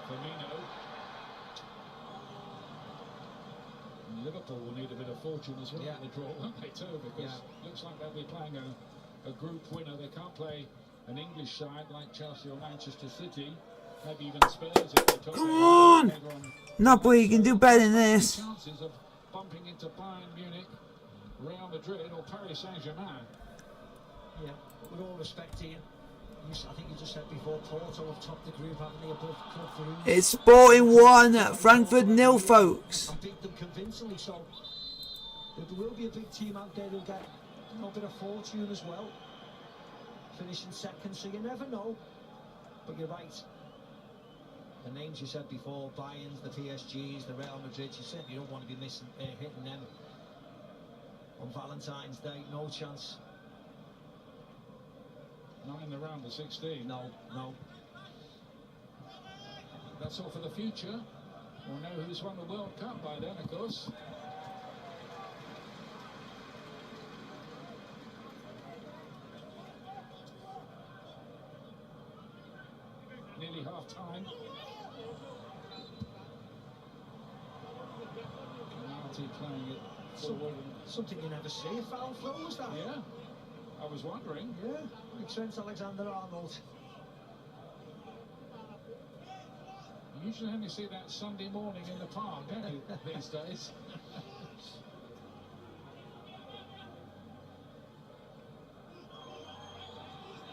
Firmino. And Liverpool will need a bit of fortune as well in the draw, won't they, too? Because it looks like they'll be playing a group winner. They can't play an English side like Chelsea or Manchester City. Maybe even Spurs if they talk. Come on! Napoli, you can do better than this. Chances of bumping into Bayern Munich, Real Madrid or Paris Saint-Germain. Yeah, with all respect, Ian, I think you just said before, Porto have topped the group, haven't they, above Club Brugge? It's Sporting 1, Frankfurt 0, folks. And beat them convincingly, so there will be a big team out there who'll get a bit of fortune as well, finishing second, so you never know. But you're right. The names you said before, Bayern's, the PSGs, the Real Madrids, you certainly don't want to be missing, hitting them on Valentine's Day. No chance. Not in the round of 16. No, no. That's all for the future. We'll know who's won the World Cup by then, of course. Nearly half-time. Playing it forward. Something you never see. A foul throw, was that? Yeah, I was wondering. Yeah, like Trent Alexander-Arnold. You usually only see that Sunday morning in the park, don't you, these days?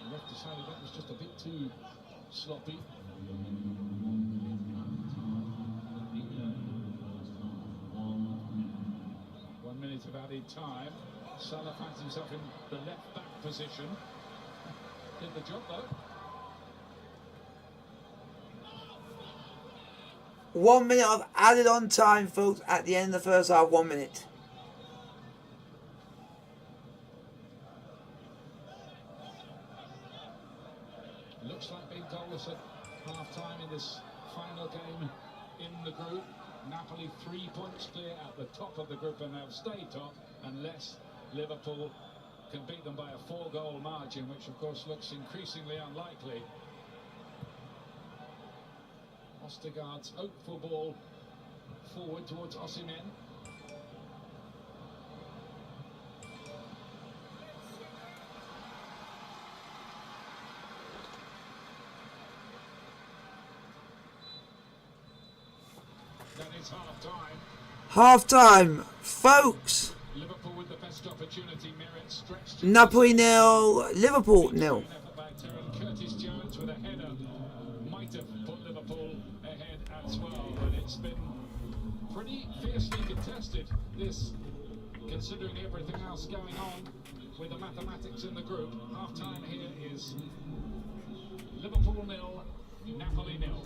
The ref decided that was just a bit too sloppy. 1 minute of added time. Salah finds himself in the left back position. Did the job though. 1 minute of added on time, folks, at the end of the first half. 1 minute. Looks like being goalless at half-time in this final game in the group. Napoli 3 points clear at the top of the group and now stay top unless Liverpool can beat them by a 4-goal margin, which of course looks increasingly unlikely. Ostergaard's hopeful ball forward towards Osimhen. That is half-time. Half-time, folks. Liverpool with the best opportunity. Merritt stretched. Napoli 0, Liverpool 0. Curtis Jones with a header might have put Liverpool ahead as well, but it's been pretty fiercely contested, this, considering everything else going on with the mathematics in the group. Half-time here is Liverpool 0, Napoli 0.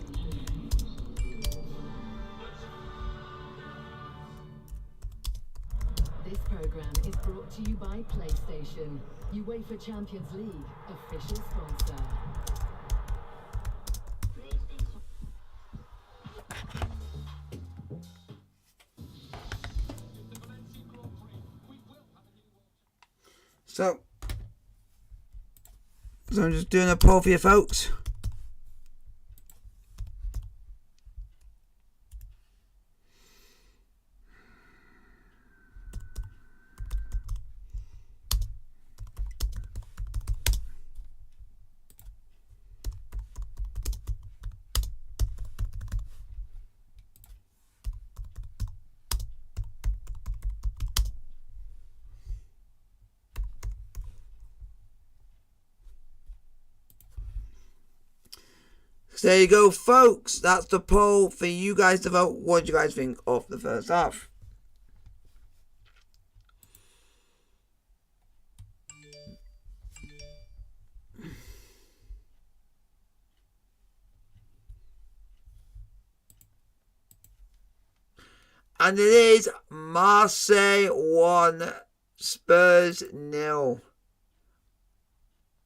This program is brought to you by PlayStation, Uefa Champions League, official sponsor. So I'm just doing a poll for you folks. So there you go, folks. That's the poll for you guys to vote. What do you guys think of the first half? And it is Marseille 1, Spurs 0.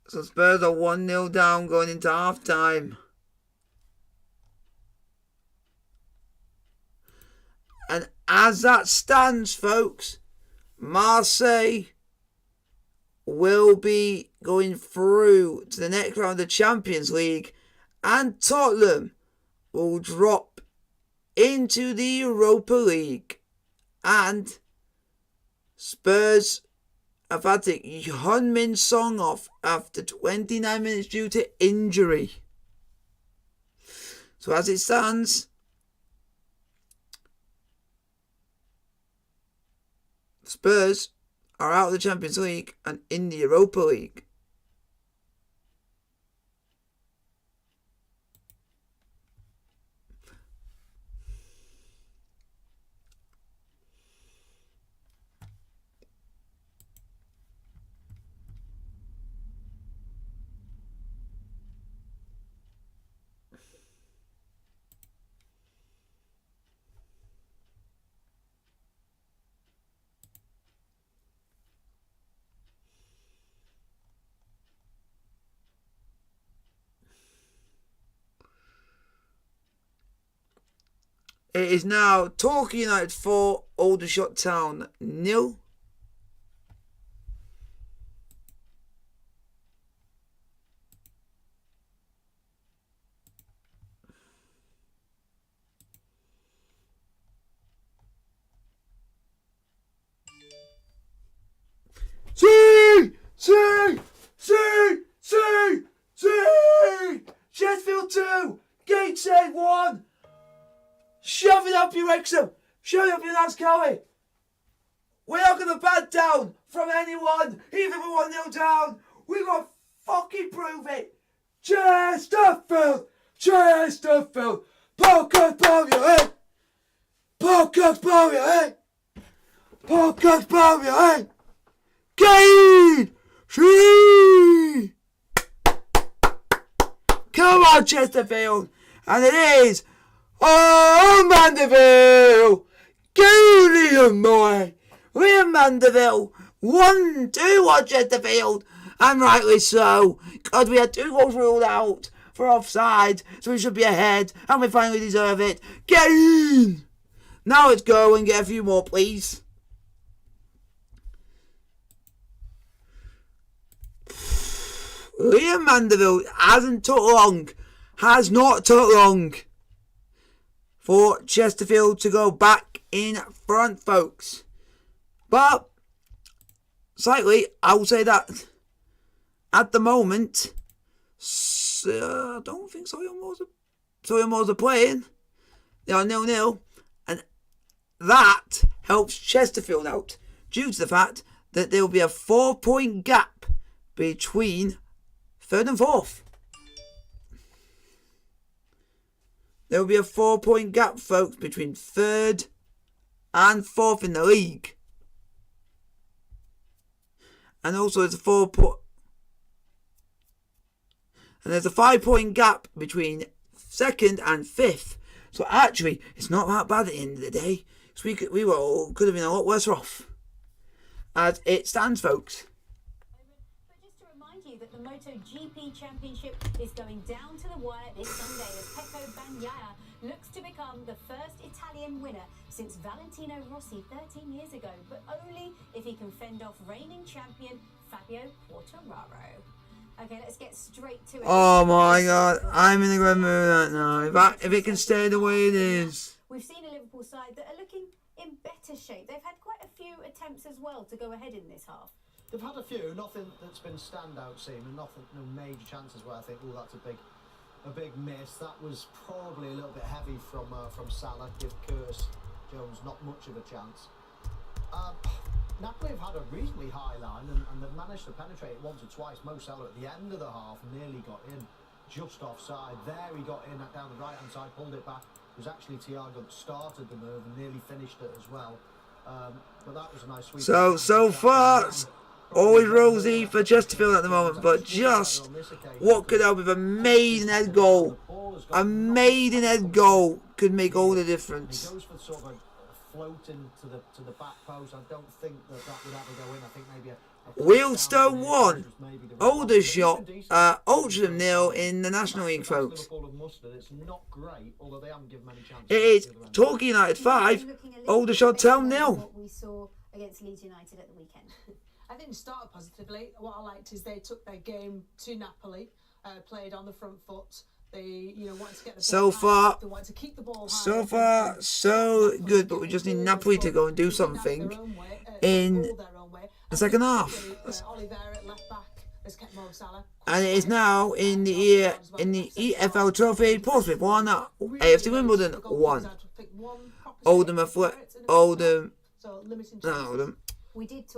So Spurs are 1-0 down going into half time. And as that stands, folks, Marseille will be going through to the next round of the Champions League, and Tottenham will drop into the Europa League. And Spurs have had to take Heung-min Son off after 29 minutes due to injury. So as it stands, Spurs are out of the Champions League and in the Europa League. It is now Torquay United 4, Aldershot Town 0. Sheffield 2, Gateshead 1. Shove it up your Wrexham. Shove it up your Notts County. We're not going to back down from anyone, even if we're 1-0 down. We're going to fucking prove it. Chesterfield. Podcast bomb your head. Podcast bomb your head. Podcast bomb your head. Kane. Come on, Chesterfield. And it is Oh, Mandeville! Gillian Moy! Liam Mandeville 1-2 on Chesterfield, and rightly so, because we had 2 goals ruled out for offside, so we should be ahead, and we finally deserve it. Get in! Now let's go and get a few more, please. Liam Mandeville has not took long for Chesterfield to go back in front, folks. But slightly, I will say that at the moment, I don't think Solihull Moors are playing. They are 0-0, and that helps Chesterfield out due to the fact that there will be a 4-point gap between 3rd and 4th. There will be a 4-point gap, folks, between 3rd and 4th in the league. And also there's a 5-point gap between 2nd and 5th. So actually, it's not that bad at the end of the day. So we could have been a lot worse off. As it stands, folks. But just to remind you that the MotoGP Championship is going down to the wire this Sunday as Pecco Bagnaia looks to become the first Italian winner since Valentino Rossi 13 years ago, but only if he can fend off reigning champion Fabio Quartararo. Okay, let's get straight to it. Oh my God, I'm in a good mood right now. If it can stay the way it is. We've seen a Liverpool side that are looking in better shape. They've had quite a few attempts as well to go ahead in this half. They've had a few, nothing that's been standout seeming, no major chances where I think, oh, that's a big miss. That was probably a little bit heavy from Salah. Give Curtis Jones not much of a chance. Napoli have had a reasonably high line and they've managed to penetrate it once or twice. Mo Salah at the end of the half nearly got in, just offside. There he got in down the right hand side, pulled it back. It was actually Thiago that started the move and nearly finished it as well. But that was a nice sweep. So far, always rosy for Chesterfield at the moment, but just what could help with a maiden head goal. A maiden head goal could make all the difference. He goes for sort of a floating to the back post. I don't think that would ever go in. I think maybe Wealdstone 1, Aldershot, Oldham 0 in the National League, folks. It is Torquay United 5, Aldershot Town 0. What we saw against Leeds United at the weekend. I think it started positively. What I liked is they took their game to Napoli, played on the front foot. They, wanted to get the ball high. They wanted to keep the ball high. So far, so good, but we just need Napoli to go and do something in the second half. And it is now in the EFL Trophy, Portsmouth 1, AFC Wimbledon 1.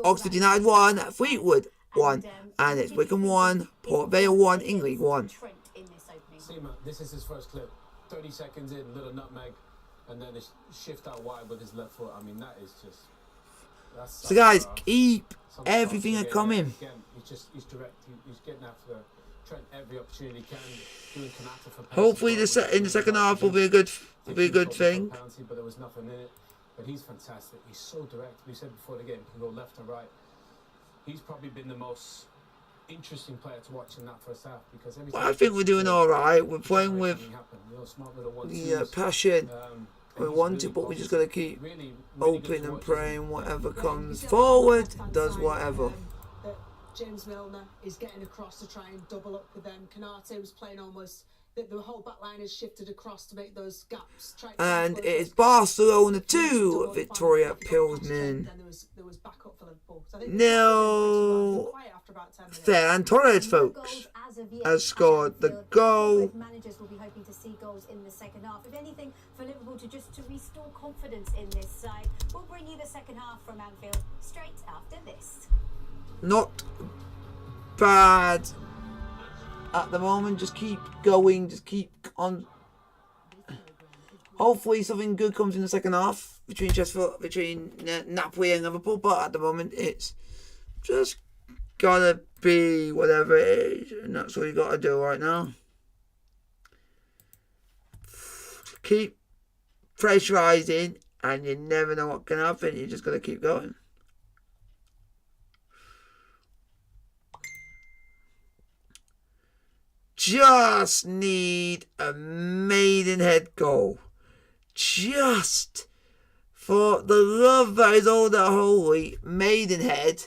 Oxford United 1, Fleetwood 1, and it's Wickham 1, Port Vale 1, in League 1. This is his first clip. 30 seconds in, little nutmeg, and then a shift out wide with his left foot. I mean, that is just... So guys, keep everything coming. He's direct. He's getting after Trent every opportunity he can. Doing Kanata for hopefully in the second half will be a good thing. But there was nothing in it. But he's fantastic. He's so direct. We said before the game, he can go left and right. He's probably been the most interesting player to watch in that first half because I think we're doing all right. We're playing with the passion we want to, but we just gotta keep open and praying. Whatever comes forward does whatever. James Milner is getting across to try and double up with them. Kanate was playing almost. The whole back line has shifted across to make those gaps. And it is Barcelona 2, Victoria Pilsner. No. Ferran Torres, folks, has scored the goal. Managers will be hoping to see goals in the second half. If anything, for Liverpool to restore confidence in this side. We'll bring you the second half from Anfield straight after this. Not bad at the moment. Just keep going. Just keep on. Hopefully something good comes in the second half between Napoli and Liverpool. But at the moment it's just gotta be whatever it is, and that's what you gotta do right now. Keep pressurising, and you never know what can happen. You just got to keep going. Just need a maidenhead goal. Just for the love that is all that holy, maidenhead,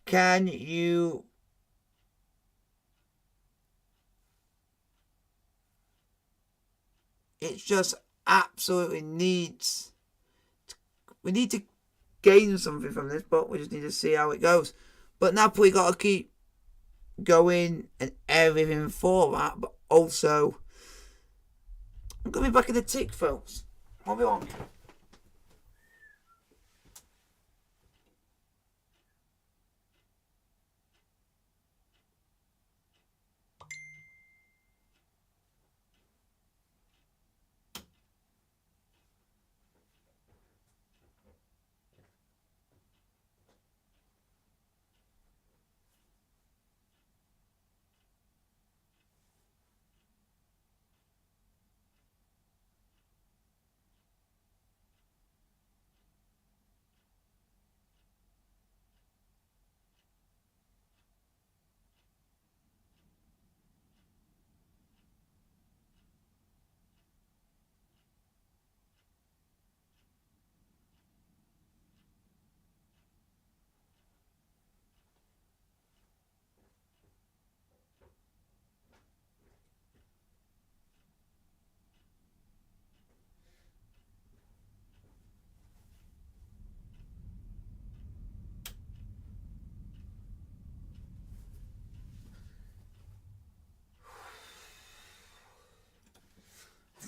can you... It just absolutely needs... We need to gain something from this, but we just need to see how it goes. But Napoli got to keep going and everything for that, but also... I'm going to be back in the tick, folks. What we want?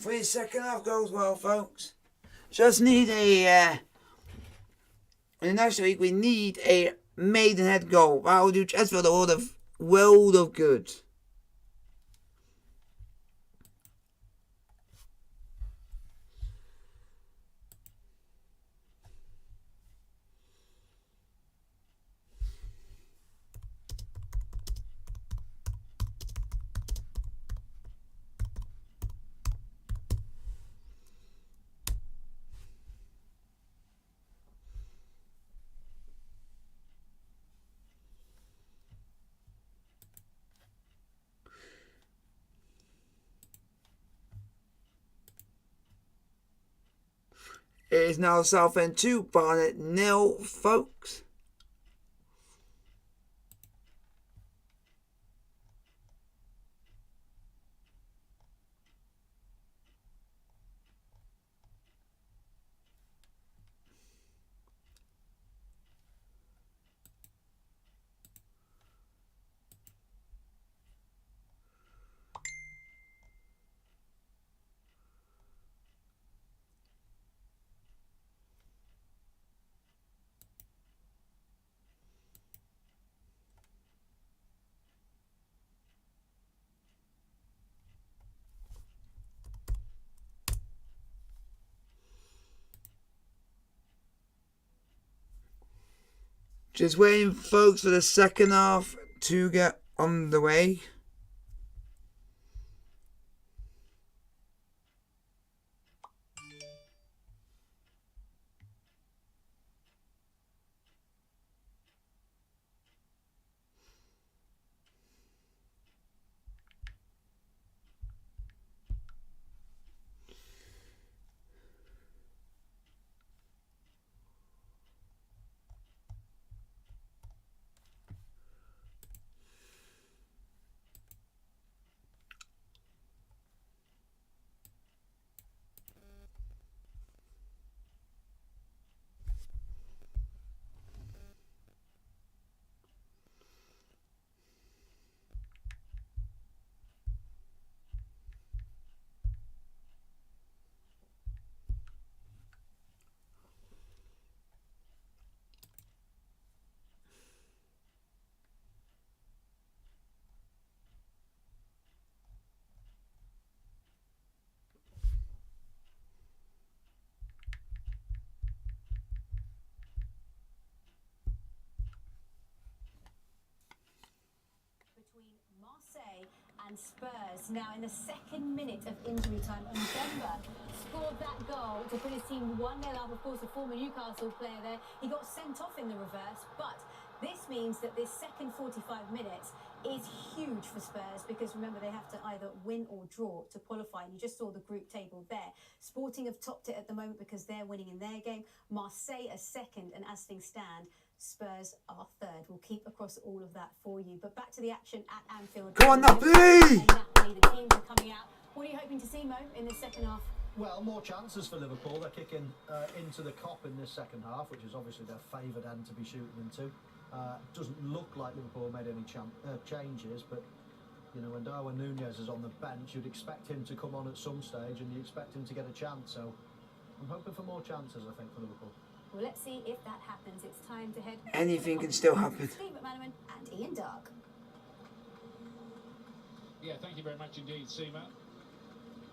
Hopefully the second half goes well, folks. Just need a... in the National League, we need a maidenhead goal. That will do Chesterfield a world of good. It is now Southend 2, Barnet 0, folks. Just waiting, folks, for the second half to get on the way. Marseille and Spurs. Now, in the second minute of injury time, Mbemba scored that goal to put his team 1-0 up. Of course, a former Newcastle player there. He got sent off in the reverse, but this means that this second 45 minutes is huge for Spurs because remember they have to either win or draw to qualify, and you just saw the group table there. Sporting have topped it at the moment because they're winning in their game. Marseille are second, and as things stand, Spurs are third. We'll keep across all of that for you. But back to the action at Anfield. Go on, Napoli! Napoli, the teams are coming out. What are you hoping to see, Mo, in the second half? Well, more chances for Liverpool. They're kicking into the Kop in this second half, which is obviously their favoured end to be shooting into. Doesn't look like Liverpool made any changes, but you know, when Darwin Núñez is on the bench, you'd expect him to come on at some stage, and you expect him to get a chance. So I'm hoping for more chances, I think, for Liverpool. Well, let's see if that happens. It's time to head. Anything can still happen. Steve McManaman and Ian Dark. Yeah, thank you very much indeed, Seema.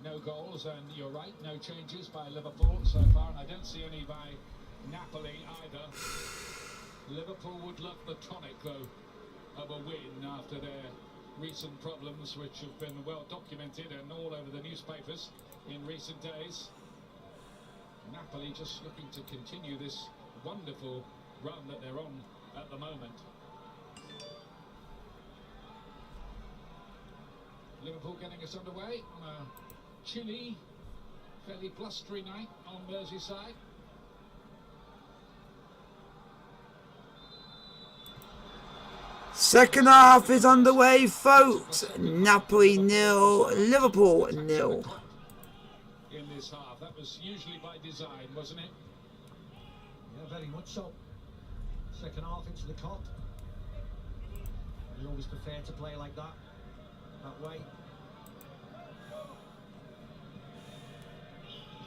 No goals, and you're right, no changes by Liverpool so far, and I don't see any by Napoli either. Liverpool would love the tonic, though, of a win after their recent problems, which have been well documented and all over the newspapers in recent days. Napoli just looking to continue this wonderful run that they're on at the moment. Liverpool getting us underway on a chilly, fairly blustery night on Merseyside. Second half is underway, folks. Napoli 0, Liverpool 0. In this half, that was usually by design, wasn't it? Yeah, very much so. Second half into the Kop. We always prefer to play like that way.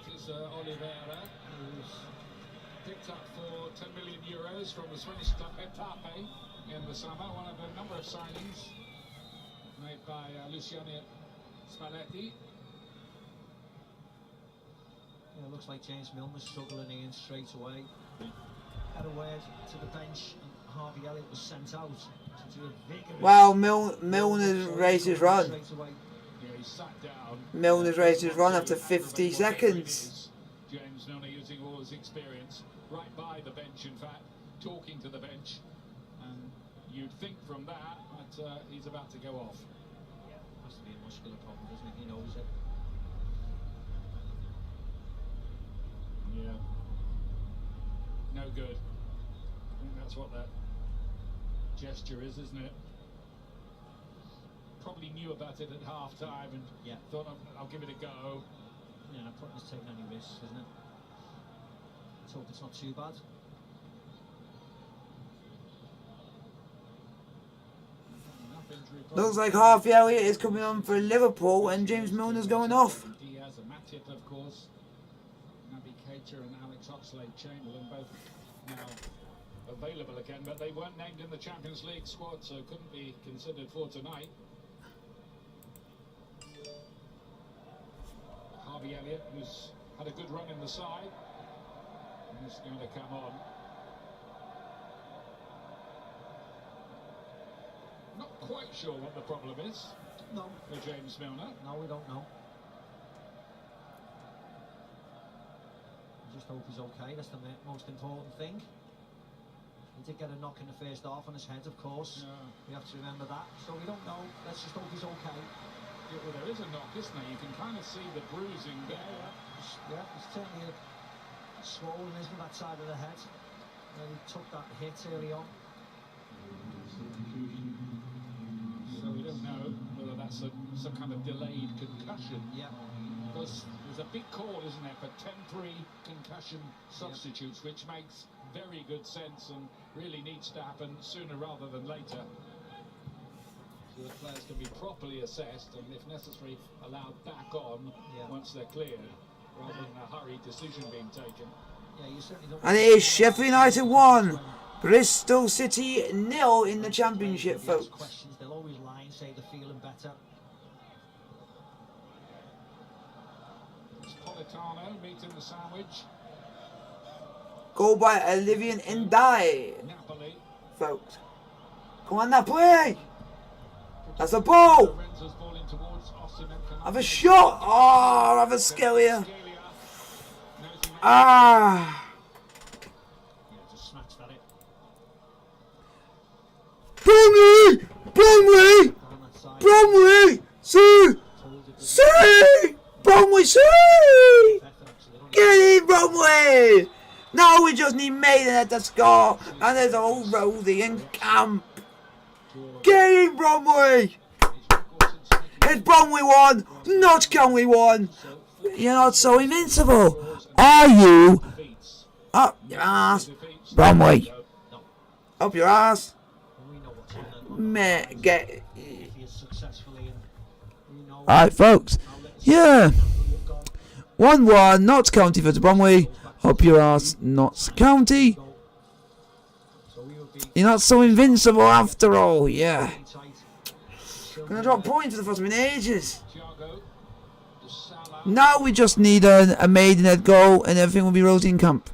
It is Oliveira, who's picked up for €10 million from the Swedish club Getafe in the summer. One of a number of signings made by Luciano Spalletti. Yeah, looks like James Milner's struggling in straight away. Had a word to the bench, and Harvey Elliott was sent out to do a vigorous... Well, Milner's race is run. Yeah, he sat down. Milner's race is run after 50 seconds. James Milner using all his experience right by the bench, in fact, talking to the bench. And you'd think from that he's about to go off. Yeah, has to be a muscular problem, doesn't it? He knows it. Yeah. No good. I think that's what that gesture is, isn't it? Probably knew about it at half time and thought I'll give it a go. Yeah, Putnam's taking any risks, isn't it? Let's hope it's not too bad. Looks like Harvey Elliott is coming on for Liverpool and James Milner's going off. Diaz and Matip, of course. Naby Keita and Alex Oxlade-Chamberlain both now available again, but they weren't named in the Champions League squad, so couldn't be considered for tonight. Harvey Elliott, who's had a good run in the side, and is going to come on. Not quite sure what the problem is. No. For James Milner. No, we don't know. I just hope he's okay. That's the most important thing. He did get a knock in the first half on his head, of course. Yeah. We have to remember that. So we don't know. Let's just hope he's okay. Yeah, well, there is a knock, isn't there? You can kind of see the bruising there. Yeah, it's certainly swollen, isn't it, that side of the head? And he took that hit early on. So we don't know whether that's some kind of delayed concussion. Yeah. Because there's a big call, isn't there, for temporary concussion substitutes, which makes very good sense and really needs to happen sooner rather than later. So the players can be properly assessed and, if necessary, allowed back on once they're cleared, rather than a hurried decision being taken. Yeah, you certainly don't. And it is Sheffield United 1, Bristol City 0 in the Championship, folks. Questions, they'll always lie and say they're feeling better. It's Politano meeting the sandwich. Goal by Olivier Ndiaye, Napoli. folks. Come on, Napoli! That's the ball. Lorenzo's ball in towards Osimhen. Have a shot. Oh, have a skill here. Ah. Yeah, just snatched at it. Bromley! Bromley! Down that side. Bromley! See! See! Bromley, see! Get in, Bromley! Now we just need Maidenhead to score, and there's old Rosie in camp. Get in, Bromley! It's Bromley 1, Notts County 1. You're not so invincible, are you? Up your ass, Bromley. Up your ass. Alright, folks. Yeah. 1-1, Notts County versus Bromley. Up your ass, Notts County. You're not so invincible after all, yeah. Gonna drop points for the first time in ages. Now we just need a Maidenhead goal and everything will be rosy in camp.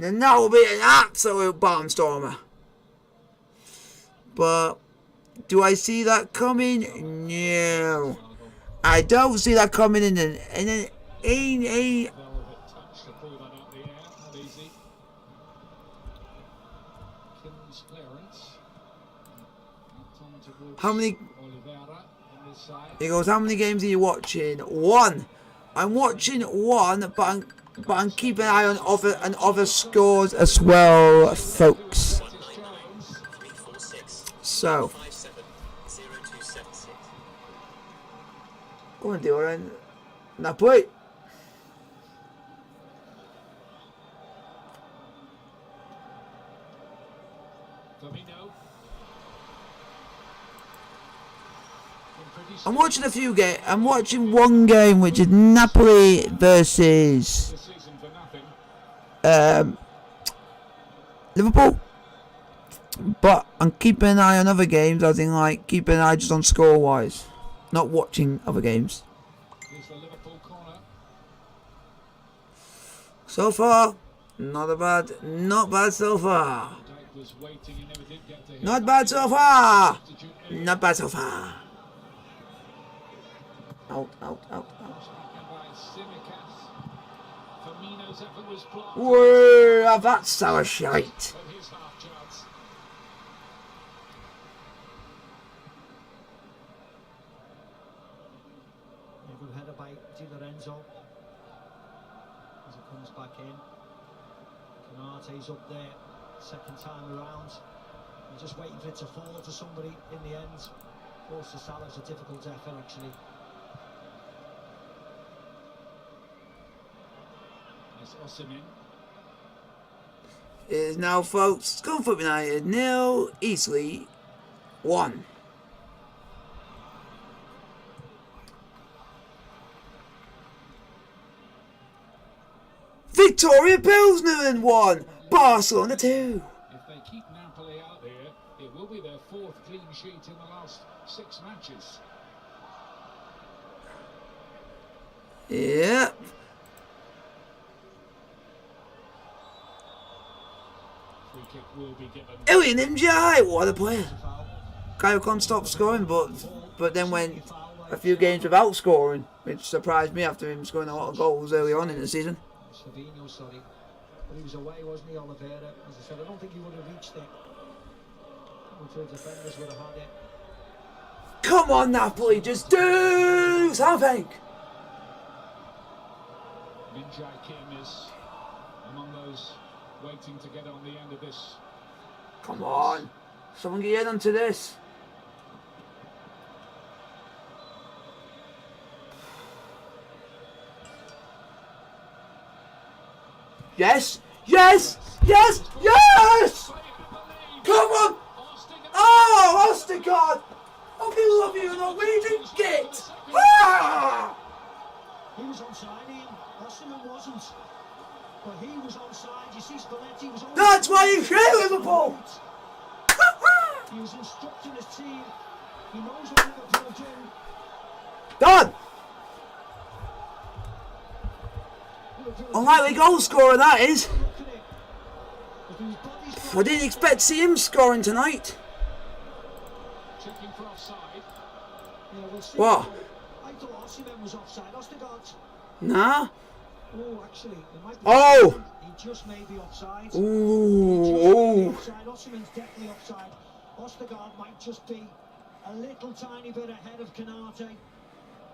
And that will be an absolute barnstormer. But do I see that coming? No. I don't see that coming in a how many? He goes, how many games are you watching? 1. I'm watching 1, but I'm keeping an eye on other scores as well, folks. So, go on, deal then. Napoli. I'm watching a few games. I'm watching one game, which is Napoli versus Liverpool. But I'm keeping an eye on other games. I think like keeping an eye just on score wise, not watching other games. So far, not bad so far. Not bad so far. Not bad so far. Out. Whoa, that's sour shite. Good header by Di Lorenzo as it comes back in. Canate's up there, second time around. You're just waiting for it to fall to somebody in the end. Force to Salah's a difficult effort actually. Osimhen. It is now, folks, Scunthorpe United 0, Eastleigh 1. Victoria Pilsner 1, Barcelona 2. If they keep Napoli out here, it will be their 4th clean sheet in the last 6 matches. Yep. Ilyan Ndiaye, what a player. Guy who can't stop scoring, but then went a few games without scoring, which surprised me after him scoring a lot of goals early on in the season. Savino, sorry. But he was away, wasn't he, Oliveira? As I said, I don't think he would have reached it. The defenders would have had it. Come on, Napoli, just do something! Min-Jae Kim is among those waiting to get on the end of this. Come on, someone get in onto this. Yes! Yes! Yes! Yes! Come on! Oh, Ostergaard! Oh, we love you, Norwegian git! Ah! He was onside, Ian. Osimhen wasn't. But he was onside. You see, Spalletti was on. That's why you hate Liverpool! He was instructing his team. He knows what Liverpool do. Done! Unlikely goal scorer, that is. I didn't expect to see him scoring tonight. Checking for offside. Yeah, we'll see. What? I thought Osimhen was offside. Ostergaard. Nah. Oh, actually, it might be. Oh! He just may be offside. Ooh. Offside. Osimhen's definitely offside. Ostergaard might just be a little tiny bit ahead of Canate.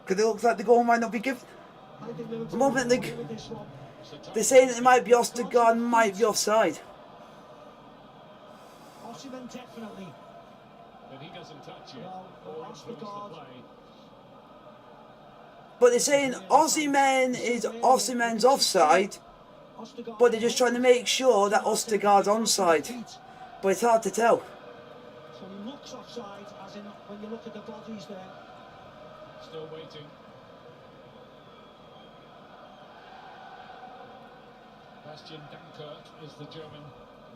Because it looks like the goal might not be given. I think Liverpool The moment will win with this one. they're saying that it might be Ostergaard, might be offside. Osimhen definitely. But he doesn't touch it. Well, Or influence the Ostergaard. play. But they're saying Osimhen's offside, Ostergaard. but they're just trying to make sure that Ostergaard's onside. But it's hard to tell. So he looks offside, as in when you look at the bodies there. Still waiting. Bastian Dankert is the German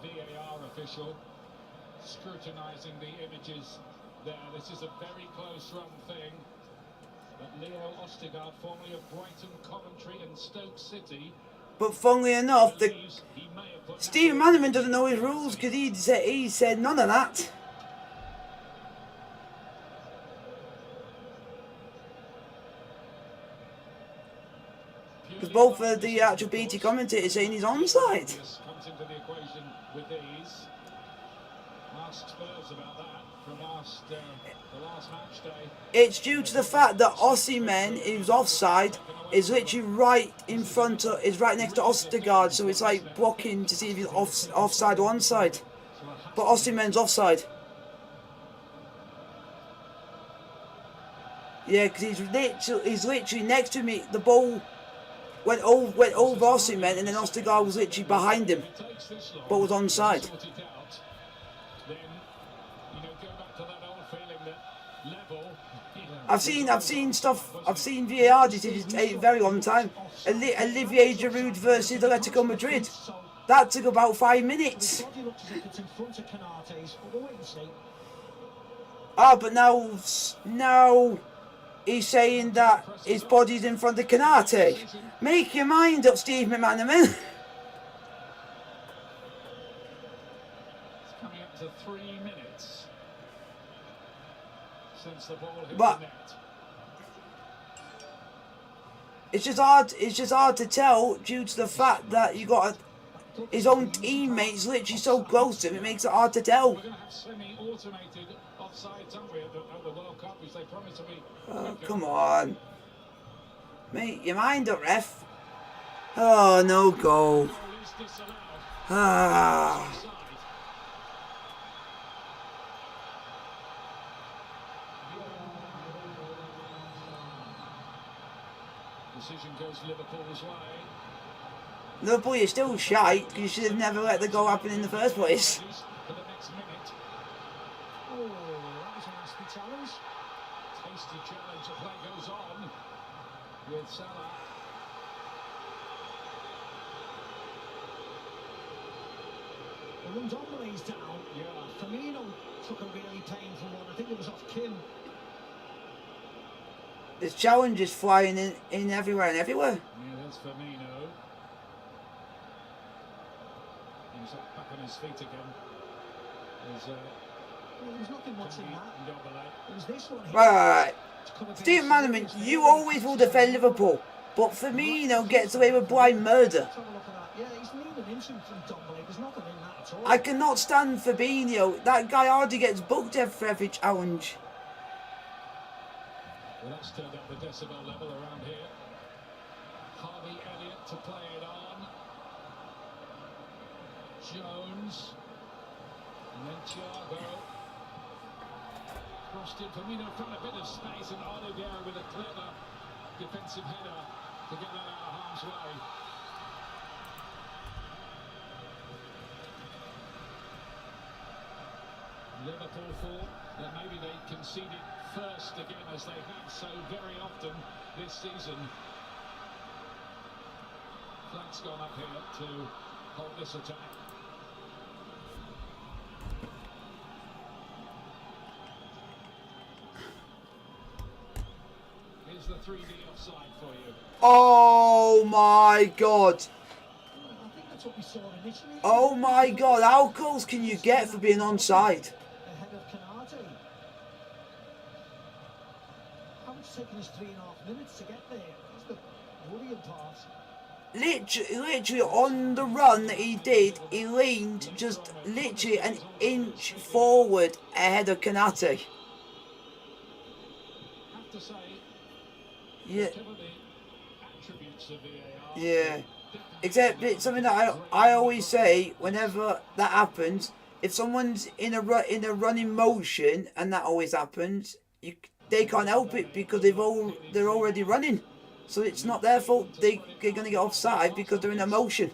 VAR official, scrutinising the images there. This is a very close run thing. But Leo Ostergaard, formerly of Brighton, Coventry and Stoke City, But funnily enough, believes he may have put Steve Manneman doesn't know his rules because he said none of that. Because both of the actual BT commentators saying he's onside. Comes into the equation with these. Ask Spurs about that from the last match day. It's due to the fact that Osimhen, who's offside, is literally right in front of, is right next to Ostergaard, so it's like blocking to see if he's offside or onside. But Osimhen's offside. Yeah, because he's literally next to me. The ball went over Osimhen, and then Ostergaard was literally behind him, but was onside. I've seen VAR decisions take a very long time. Olivier Giroud versus Atletico Madrid. That took about 5 minutes. Ah, but now he's saying that his body's in front of Canate. Make your mind up, Steve McManaman. It's coming up to 3 minutes since the ball hit the net. It's just hard to tell due to the fact that you got his own teammates literally so close to him. It makes it hard to tell. We're going to have semi-automated offsides, aren't we, at the World Cup, which they promise to be. Oh, come on. Make your mind up, ref. Oh, no goal. Ah. Decision goes Liverpool's way. Liverpool, you're still shite because you should have never let the goal happen in the first place. For the next minute. Oh, that was a nasty challenge. Tasty challenge. The play goes on with Salah. Well, Ndombele's down. Yeah. Firmino took a really painful one. I think it was off Kim. There's challenges flying in everywhere and everywhere. Yeah, there's Firmino. He's back on his feet again. There's nothing much in that. Ndombele. It was this one here. Right. Steve Manneman, you always will defend Liverpool, but Firmino gets away with blind murder. Let's have a look at that. Yeah, he's leaning into Ndombele. There's nothing in that at all. I cannot stand Fabinho. That guy hardly gets booked for every challenge. Well, that's turned up the decibel level around here. Harvey Elliott to play it on. Jones. And then Thiago. Crossed in. Firmino found a bit of space, and Olivier with a clever defensive header to get that out of harm's way. Liverpool thought that maybe they conceded first again, as they have so very often this season. Flank's gone up here to hold this attack. Here's the 3D offside for you. Oh my God. I think that's what we saw initially. Oh my God. How close can you get for being onside? Ahead of Canate. It's taken us 3.5 minutes to get there. That's the worrying part. Literally on the run that he did, he leaned just literally an inch forward ahead of Kanate. Have to say, Yeah, whatever the attributes of VAR, yeah. Except it's something that I always say whenever that happens. If someone's in a running motion, and that always happens, they can't help it because they're already running. So it's not their fault they're going to get offside because they're in a motion.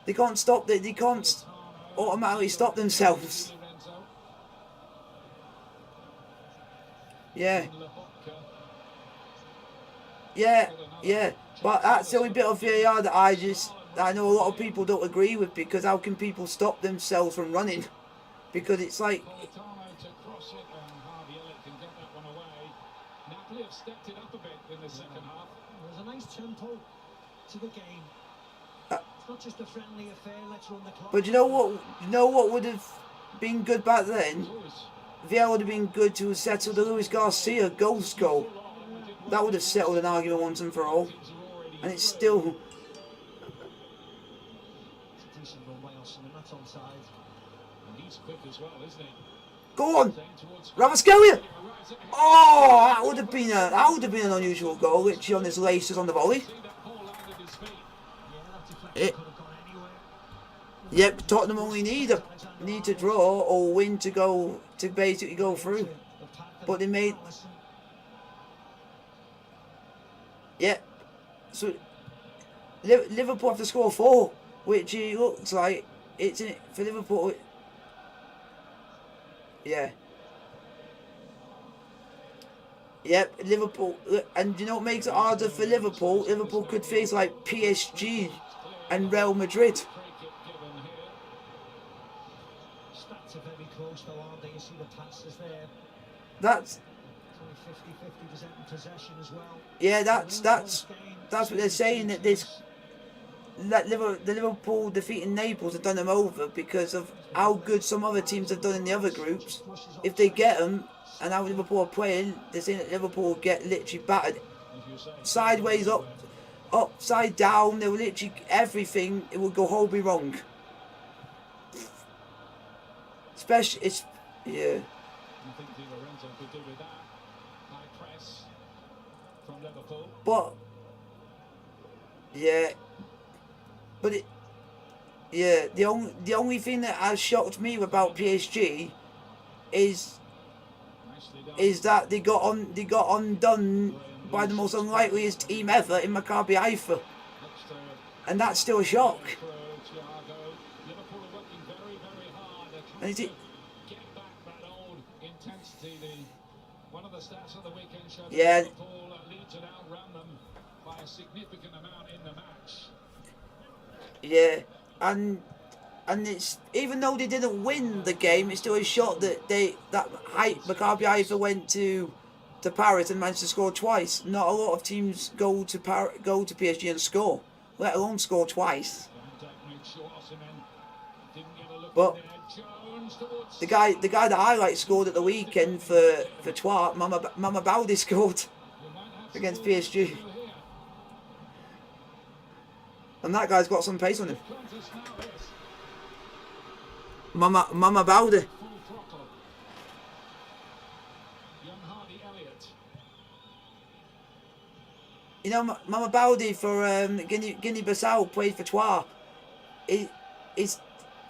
They can't stop. They can't automatically stop themselves. Yeah. Yeah, yeah. But that's the only bit of VAR that I know a lot of people don't agree with, because how can people stop themselves from running? Because it's like... Napoli have stepped it up a bit in the second half. There's a nice tempo to the game. It's not just a friendly affair, let's run the clock. But you know what would have been good back then? VAR would have been good to have settled the Luis Garcia ghost goal. That would have settled an argument once and for all. And it's still... Go on! Ravaskelia! Oh, that would have been an unusual goal, literally on his laces on the volley. Yep, Tottenham only need to draw or win to basically go through. But they made... Yeah. So Liverpool have to score 4, which it looks like it's in it for Liverpool. Yeah. Yep, Liverpool. And you know what makes it harder for Liverpool? Liverpool could face like PSG and Real Madrid. Stats are very close though, aren't they? You see the passes there. That's... It's only 50% in possession as well. Yeah, that's what they're saying, that the Liverpool defeating Naples have done them over because of how good some other teams have done in the other groups. If they get them, and how Liverpool are playing, they're saying that Liverpool will get literally battered. Sideways, up, upside down, they will literally, everything, it will go horribly wrong. Especially, it's, yeah. But, yeah. But it, yeah, the only thing that has shocked me about PSG is that they got undone by the most unlikeliest team ever in Maccabi Haifa, and that's still a shock. And is it? Yeah. Yeah, and it's, even though they didn't win the game, it's still a shot that Maccabi Haifa went to Paris and managed to score twice. Not a lot of teams go to PSG and score, let alone score twice. But the guy that I like scored at the weekend for Troyes, Mama Baldi scored against PSG. And that guy's got some pace on him. Mama Baldi. You know, Mama Baldi for Guinea-Bissau played for Troyes. It's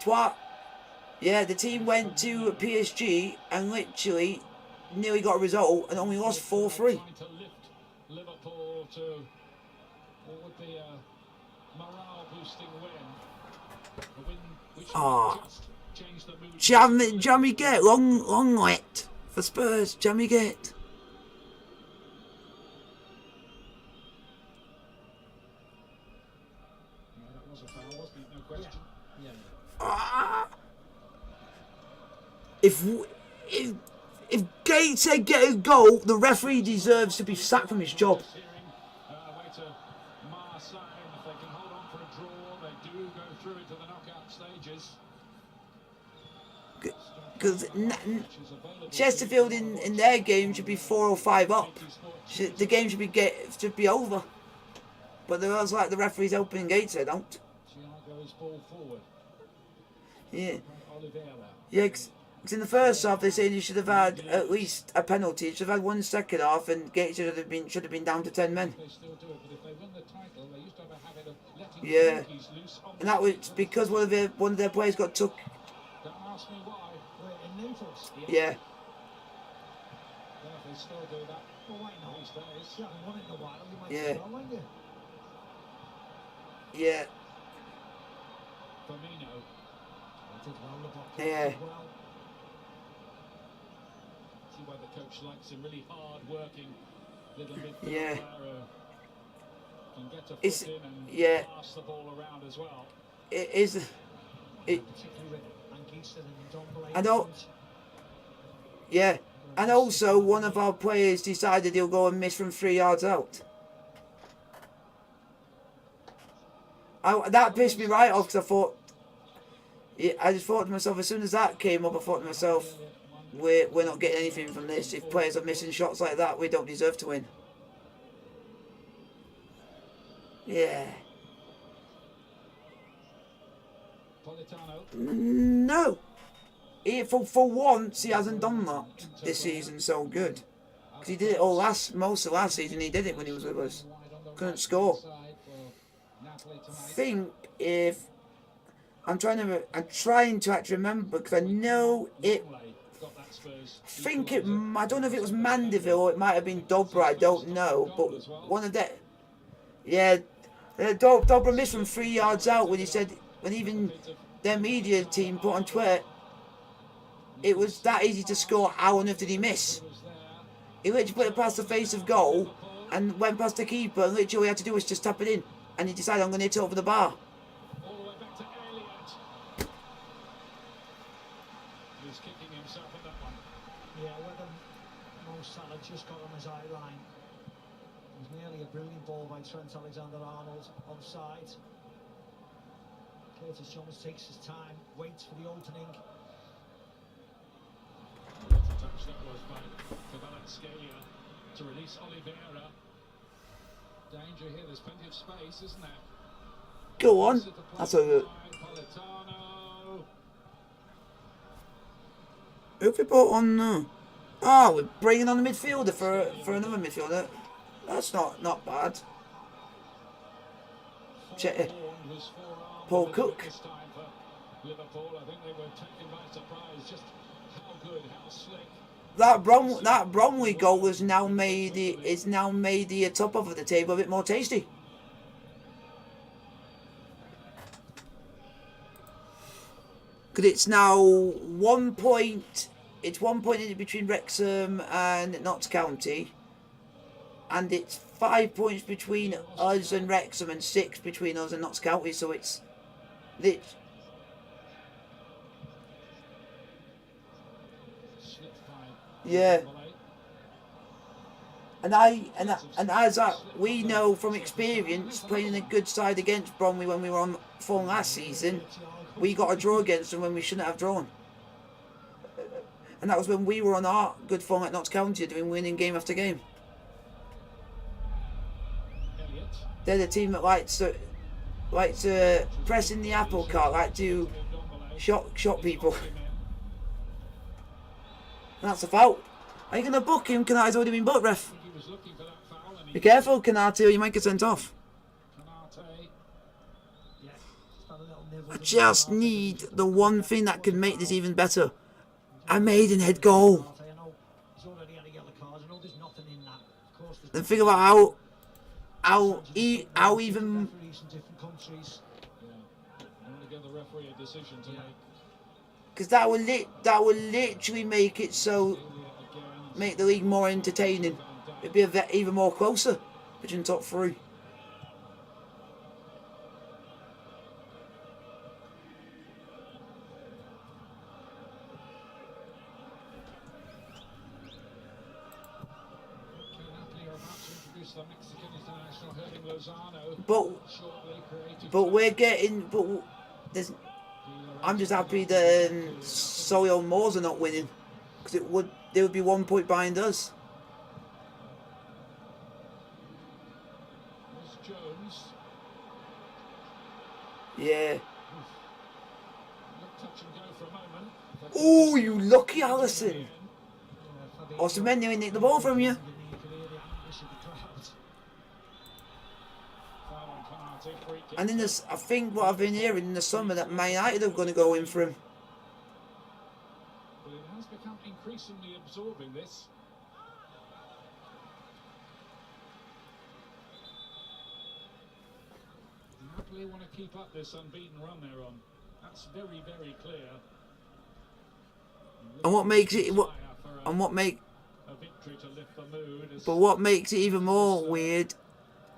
Troyes. Yeah, the team went to PSG and literally nearly got a result and only lost 4-3. Ah, Jammy Get, long let for Spurs, Jammy Get. Ah. If Gates said get a goal, the referee deserves to be sacked from his job. Because Chesterfield in their game should be 4 or 5 up. the game should be over. But there was like the referee's opening gates. I don't. Thiago's ball forward. Yeah. Oliveira. Yeah. 'Cause in the first half they're saying you should have had at least a penalty. You should have had 1 second half, and Gates should have been down to 10 men. They still do it, but if they win the title, they used to have a habit of letting Yeah. monkeys loose on And that was because one of their players got took. Don't ask me why. We're in Naples. Yeah. Yeah, they still do that. Well, why not? These days. You haven't won it in a while. You might Yeah. say, well, won't you? Yeah. Firmino. They did well, the block Yeah. did well. See why the coach likes him. Really hard-working little midfielder Yeah. who can get a It's- foot in and yeah. pass the ball around as well. It is. It. Particularly with Anguissa and Ndombele. I know. Yeah. And also, one of our players decided he'll go and miss from 3 yards out. That pissed me right off because I thought. Yeah, I just thought to myself, as soon as that came up, I thought to myself, we're not getting anything from this. If players are missing shots like that, we don't deserve to win. Yeah. Politano. No. For once, he hasn't done that this season so good. Because he did it all most of last season. He did it when he was with us. Couldn't score. Think if I'm trying to actually remember because I know it. I don't know if it was Mandeville or it might have been Dobra. I don't know, but one of them. Yeah, Dobra missed from 3 yards out when even their media team put on Twitter. It was that easy to score. How on earth did he miss? He literally put it past the face of goal and went past the keeper. And literally all he had to do was just tap it in. And he decided, I'm going to hit it over the bar. All the way back to Elliott. He's kicking himself at that one. Yeah, whether Mo Salah just got on his eye line. It was nearly a brilliant ball by Trent Alexander-Arnold offside. Curtis Jones takes his time, waits for the opening. What a touch that was by Kvaratskhelia to release Oliveira. Danger here, there's plenty of space, isn't there? Go on. That's a. Politano. Who have we brought on now? Oh, we're bringing on a midfielder for another midfielder. That's not bad. Check it. Paul Cook. This time for Liverpool, I think they were taken by surprise. Just how good, how slick. That Bromley goal has now made the top of the table a bit more tasty. Because it's now 1 point. It's 1 point in between Wrexham and Notts County, and it's 5 points between us and Wrexham, and 6 between us and Notts County. So it's lit. Yeah. And as we know from experience, playing a good side against Bromley when we were on form last season, we got a draw against them when we shouldn't have drawn. And that was when we were on our good form at Notts County, doing winning game after game. They're the team that likes to press in the apple cart, like to shock people. And that's a foul. Are you going to book him? Kanati's already been booked, ref. Be careful, Kanati, or you might get sent off. I just need the one thing that could make this even better. A maidenhead goal. Then think about how even. Because that will literally make it so, make the league more entertaining. It'd be even more closer between top three. But we're getting, there's. I'm just happy that Solihull Moors are not winning, because they would be 1 point behind us. Yeah. Touch and go for a moment. Oh, you lucky Allison. Osimhen nicked the ball from you. And in this, I think what I've been hearing in the summer that Man United are going to go in for him. But it has become increasingly absorbing this. Napoli want to keep up this unbeaten run they're on. That's very, very clear. And what makes it what makes it even more weird,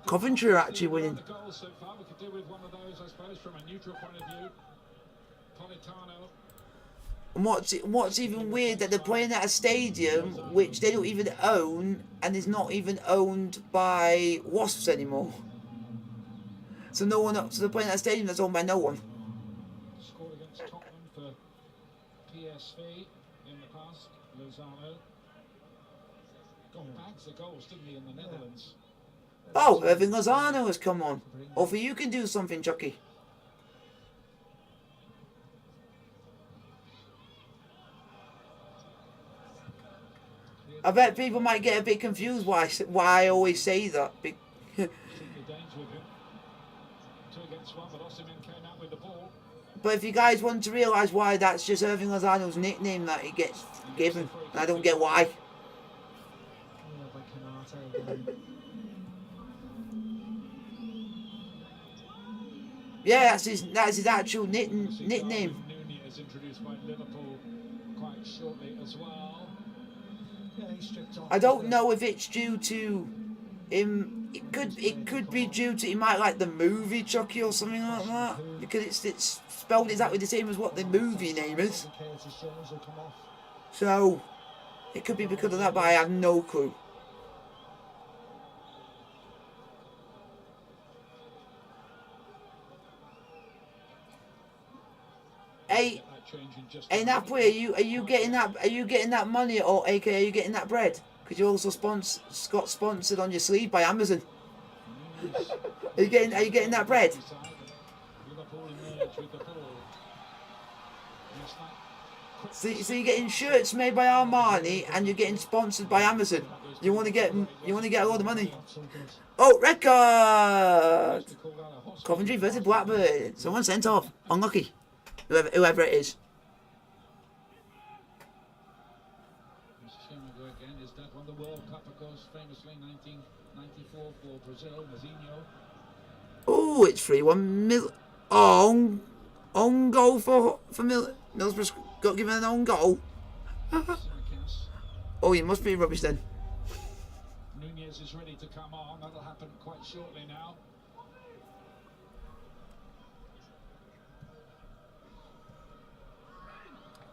Coventry are actually winning. And what's even weird that they're playing at a stadium which they don't even own and is not even owned by Wasps anymore. So no one so they're playing at a stadium that's owned by no one. Scored against Tottenham for PSV in the past. Lozano got bags of goals, didn't he, in the Netherlands? Oh, Irving Lozano has come on. Hopefully you can do something, Chucky. I bet people might get a bit confused why I always say that. But if you guys want to realise why, that's just Irving Lozano's nickname that he gets given. I don't get why. Yeah, that's his actual nickname. Nunez introduced by Liverpool quite shortly as well. I don't know if it's due to him. It could be due to he might like the movie Chucky or something like that, because it's spelled exactly the same as what the movie name is. So it could be because of that, but I have no clue. Hey, Napoli, are you getting that money, or aka are you getting that bread? Because you also got sponsored on your sleeve by Amazon. Are you getting that bread? So you're getting shirts made by Armani and you're getting sponsored by Amazon. You want to get a lot of money. Oh, red card! Coventry versus Blackburn. Someone sent off. Unlucky. Whoever it is. His dad won the World Cup, of course, famously 1994 for Brazil. Mazinho. Oh, it's 3-1. On goal for Middlesbrough's got given an own goal. Oh, you must be rubbish then. Nunez is ready to come on. That'll happen quite shortly now.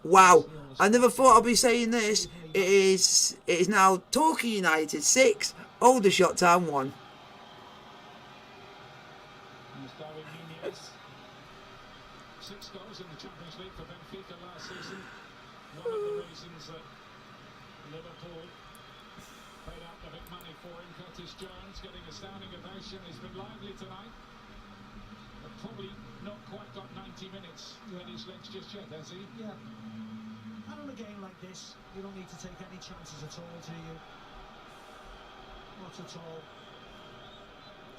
Wow, I never thought I'd be saying this. It is now Torquay United 6, Aldershot Town 1. Nunez. 6 goals in the Champions League for Benfica last season. One of the reasons that Liverpool paid out the big money for him. Curtis Jones getting a standing ovation. He's been lively tonight. But probably not quite got 90 minutes in his legs just yet, has he? Yeah. And on a game like this, you don't need to take any chances at all, do you? Not at all.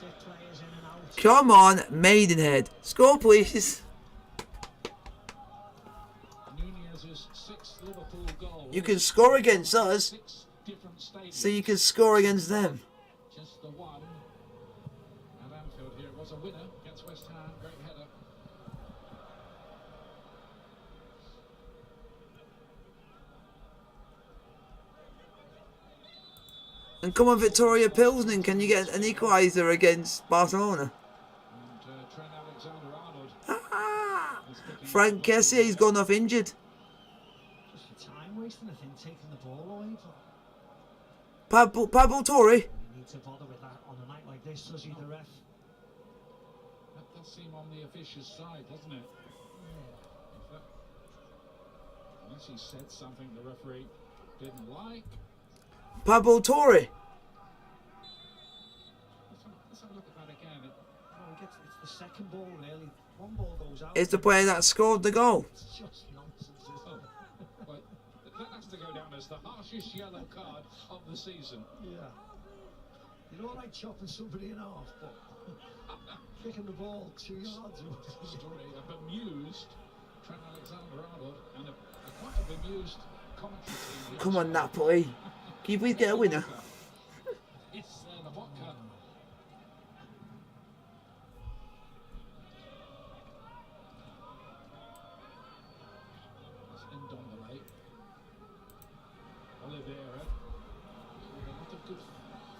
Get players in and out. Come on, Maidenhead. Score, please. Nunez's 6th Liverpool goal. You can score against us, 6 different stadiums. so you can score against them. Just the one at Anfield here. It was a winner against West Ham. Great header. And come on, Victoria Pilsner, can you get an equaliser against Barcelona? And Trent Alexander-Arnold. Frank Kessie, he's gone off injured. Just a time wasting, I think, taking the ball away. Pablo Torre. You need to bother with that on a night like this, does he, the ref? That does seem on the officious side, doesn't it? Yeah. Unless he said something the referee didn't like. Pablo Torre. Let's have a look at that again. Well, it's the second ball, really. One ball goes out. is the player that scored the goal. It's just nonsense, isn't it? Well, that has to go down as the harshest yellow card of the season. Yeah. You're all right chopping somebody in half, but kicking the ball 2 yards. Story, a bemused Trent Alexander-Arnold and a quite a bemused commentary team. Come on, Napoli. Can you please get a winner? It's the vodka. It's Ndombele. Oliveira. With a lot of good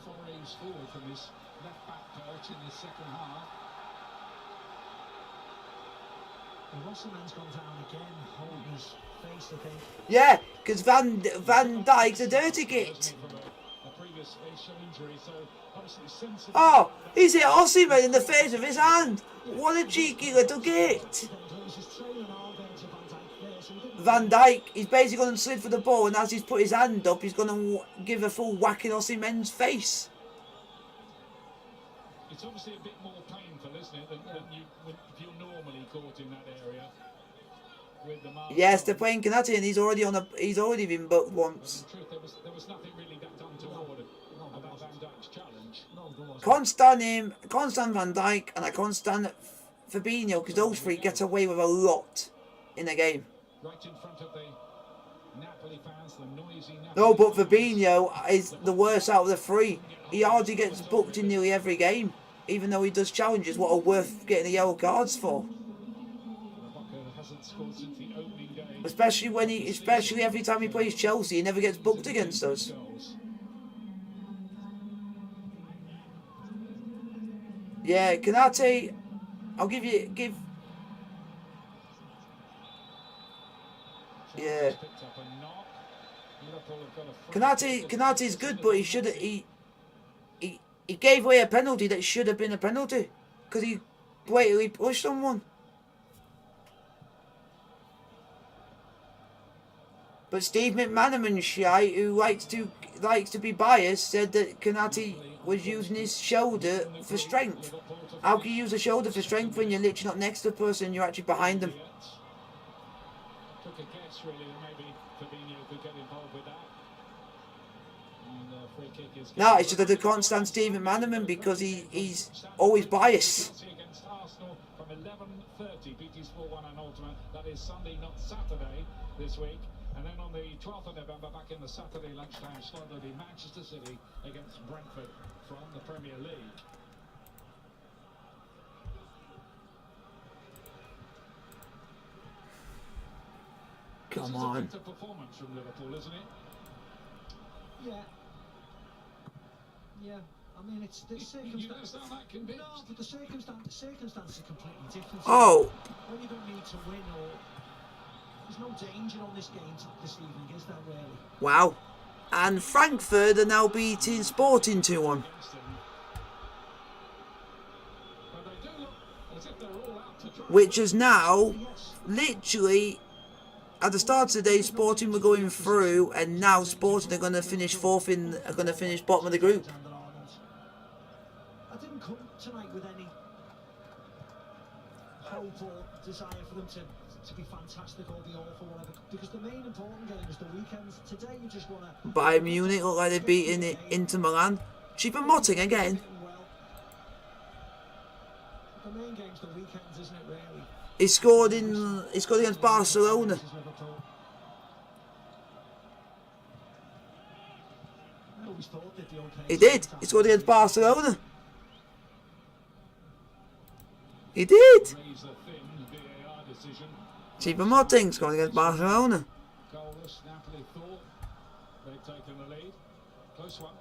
forays forward from his left back perch in the second half. Rossman's gone down again, holding his face, I think. Yeah, because Van Dijk's a dirty git. A previous facial injury, so obviously sensitive. Oh, he's hit Osimhen in the face with his hand. What a cheeky little git. Van Dijk, he's basically going to slid for the ball, and as he's put his hand up, he's going to give a full whack in Osimhen's face. It's obviously a bit more painful, isn't it, than if you're normally caught in that area. With the mark. Yes, they're playing Kanate, and he's already been booked once. In truth, there was nothing really that untoward about Van Dijk's challenge. Constant Van Dijk, and I constant Fabinho, because those three get away with a lot in a game. Right in front of the Napoli fans, the noisy Napoli. No, but Fabinho is the worst out of the three. He hardly gets booked in nearly every game, even though he does challenges what are worth getting the yellow cards for. Especially every time he plays Chelsea, he never gets booked against us. Yeah, Kanate, I'll give. Yeah. Kanate's good, but he gave away a penalty that should have been a penalty because he blatantly pushed someone. But Steve McManaman, who likes to be biased, said that Kanate was using his shoulder for strength. How can you use a shoulder for strength when you're literally not next to the person, you're actually behind them? Took a guess really that maybe Fabinho could get involved with that. And free kick is No, it's just that I can't stand Steve McManaman because he's always biased. against Arsenal from 11:30 BT Sport 1 and Ultimate. That is Sunday, not Saturday this week. And then on the 12th of November, back in the Saturday lunchtime slot, there'll be Manchester City against Brentford from the Premier League. Come on. This is a better performance from Liverpool, isn't it? Yeah. Yeah. I mean, it's the You don't circumstance. sound that convinced. No, but the circumstances are completely different. Oh. When you don't need to win, or there's no danger on this game this evening, is there really? Wow. And Frankfurt are now beating Sporting 2-1. But they do look as if they're all out to try. Which is now, literally, at the start of the day, Sporting were going through, and now Sporting are going to finish bottom of the group. I didn't come tonight with any hope or desire for them to be fantastic or be awful, whatever, because the main important game is the weekend. Today you just want to... Bayern Munich look like they're beating it Inter Milan. Choupo-Moting again. The main game's the weekend, isn't it, really? He scored against Barcelona. I always thought they'd be okay. He did. He scored against Barcelona. He did. Razor thin VAR decision. Choupo-Moting scored against Barcelona. Goalless, Napoli thought they'd taken the lead. Close one.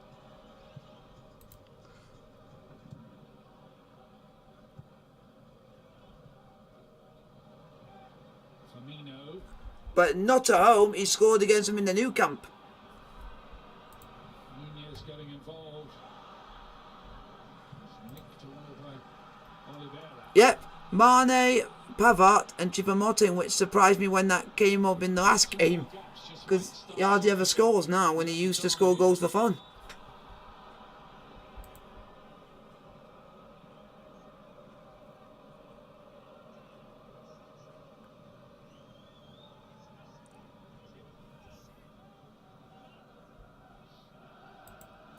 Firmino. But not at home. He scored against them in the new camp. Nunez getting involved. It's nicked away by Oliveira. Yep. Mane, Pavard and Choupo-Moting, which surprised me when that came up in the last game. Because he hardly ever scores now when he used to score goals for fun.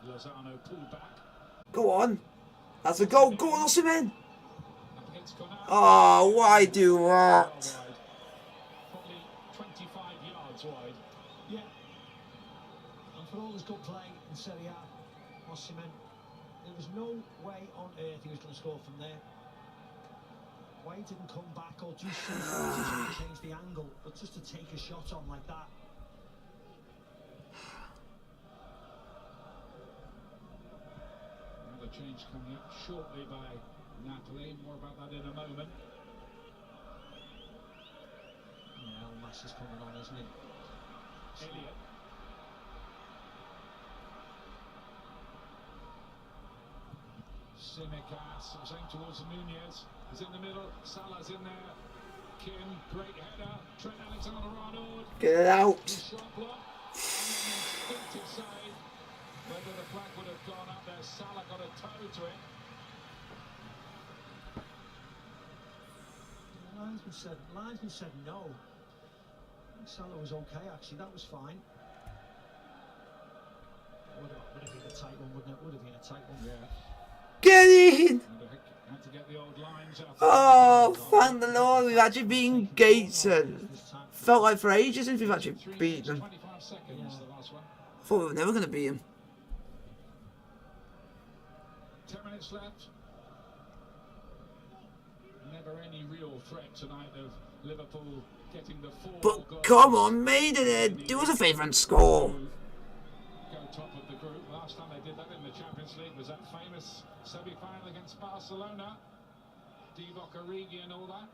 Lozano pulled back. Go on. That's a goal. Go on, Osimhen. Up against Konate. Oh, why do Well that? wide. Probably 25 yards wide. Yeah. And for all his good play in Serie A, Osimhen, there was no way on earth he was going to score from there. Why he didn't come back or do something to change the angle, but just to take a shot on like that. Another change coming up shortly by Napoli. More about that in a moment. Yeah, Elmas is coming on, isn't he? Elliott. Simicas was aimed towards Nunez. He's in the middle. Salah's in there. Kim, great header. Trent Alexander-Arnold. Get it out. Shot block. And an instinctive save. Whether the flag would have gone up there, Salah got a toe to it. Linesman said no. Salah was okay, actually. That was fine. Would have been a tight one, wouldn't it? Would have been a tight one. Yeah. Get in. Had to get the old lines out. Oh, thank the Lord. We've actually beaten Gaten. Felt like for ages since we've actually beaten them. 25 seconds, the last one. Thought we were never going to beat him. 10 minutes left. Never any real threat tonight of Liverpool getting the 4 But goals. come on, Maidenhead. Do us a favour and score. Go top of the group. Last time they did that in the Champions League was that famous semi-final against Barcelona. Divock Origi and all that.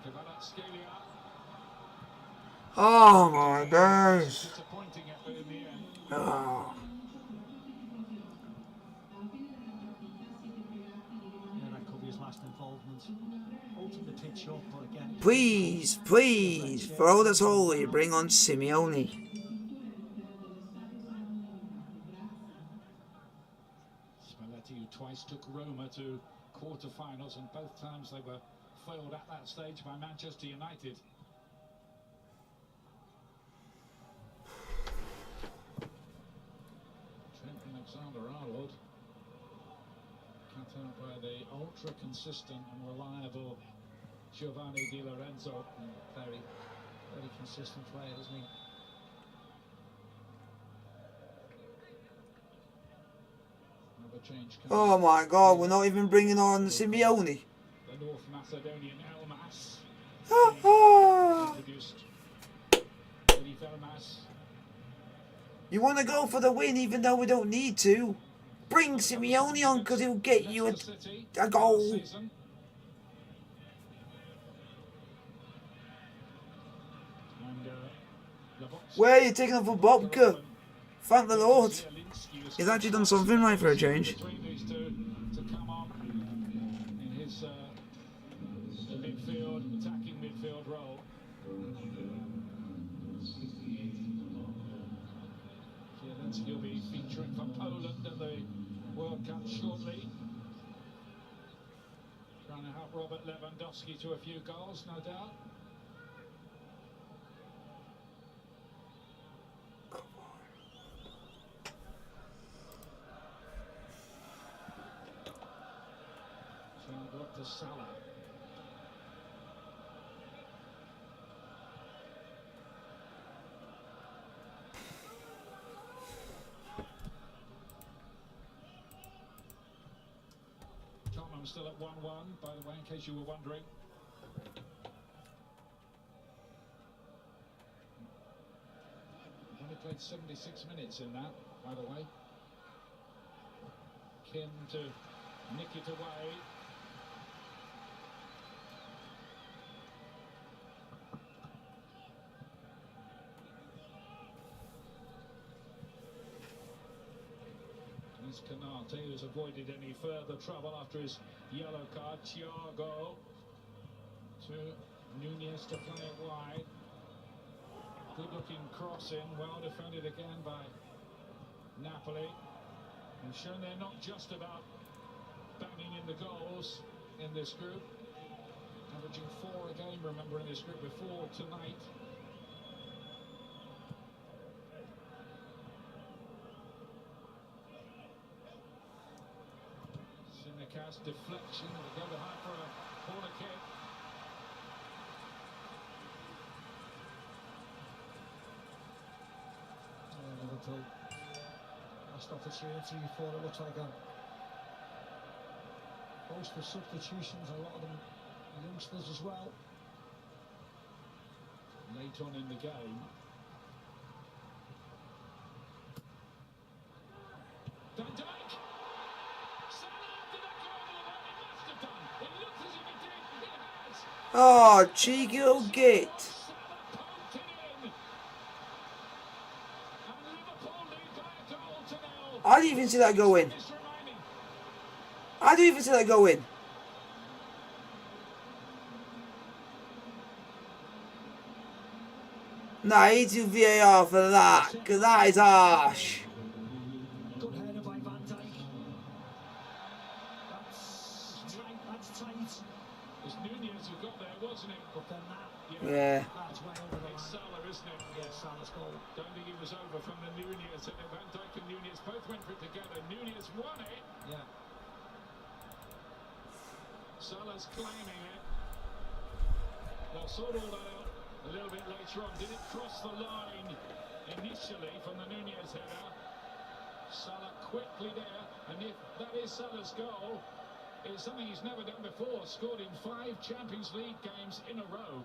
Kvaratskhelia. Oh my days. Disappointing effort in the end. Oh. Yeah, that could be his last involvement. Opened the pitch up, but again... Please, please, for all that's holy, bring on Simeone. Spalletti, who twice took Roma to quarter-finals, and both times they were foiled at that stage by Manchester United. Trent Alexander-Arnold, cut out by the ultra-consistent and reliable Giovanni Di Lorenzo. Very, very consistent player, isn't he? Another change coming. Oh my God, we're not even bringing on Simeone. The North Macedonian Elmas. Ha ha! Introduced Elif Elmas. You want to go for the win even though we don't need to. Bring Simeone on because he'll get you a goal. Season. And, Where are you taking off for Bobka? Thank the Lord. He's actually done something right for a change. Between these two to come on in his midfield, attacking midfield role. Zielinski will be featuring for Poland at the World Cup shortly. Trying to help Robert Lewandowski to a few goals, no doubt. Up to Salah. Tottenham still at 1-1, by the way, in case you were wondering. We've only played 76 minutes in that, by the way. Kim to nick it away. Konate, who's avoided any further trouble after his yellow card. Thiago to Nunez to play it wide. Good looking crossing, well defended again by Napoli. And shown they're not just about banging in the goals in this group. Averaging 4 a game, remember, in this group before tonight. Nice deflection. They go behind for a corner kick. Liverpool. Last opportunity before it looks like a host of substitutions, a lot of them youngsters as well. Late on in the game. Van Dijk. Salah, did that go over the line? It must have done. It looks as if it did. It has. Oh, cheeky little git. Salah poked it in. And Liverpool lead by a goal to nil. I didn't even see that go in. Minutes remaining. I didn't even see that go in. Nah, he do VAR for that, because that is harsh. Good header by Van Dijk. That's tight. It was Nunez who got there, wasn't it? But then that, Yeah. that's way over the It's line. Salah, isn't it? Yeah, Salah's goal. Don't think he was over from the Nunez. And Van Dijk and Nunez both went for it together. Nunez won it. Yeah. Salah's claiming it. They'll sort all that out a little bit later on. Did it cross the line initially from the Nunez header? Salah quickly there. And if that is Salah's goal, it's something he's never done before. Scored in 5 Champions League games in a row.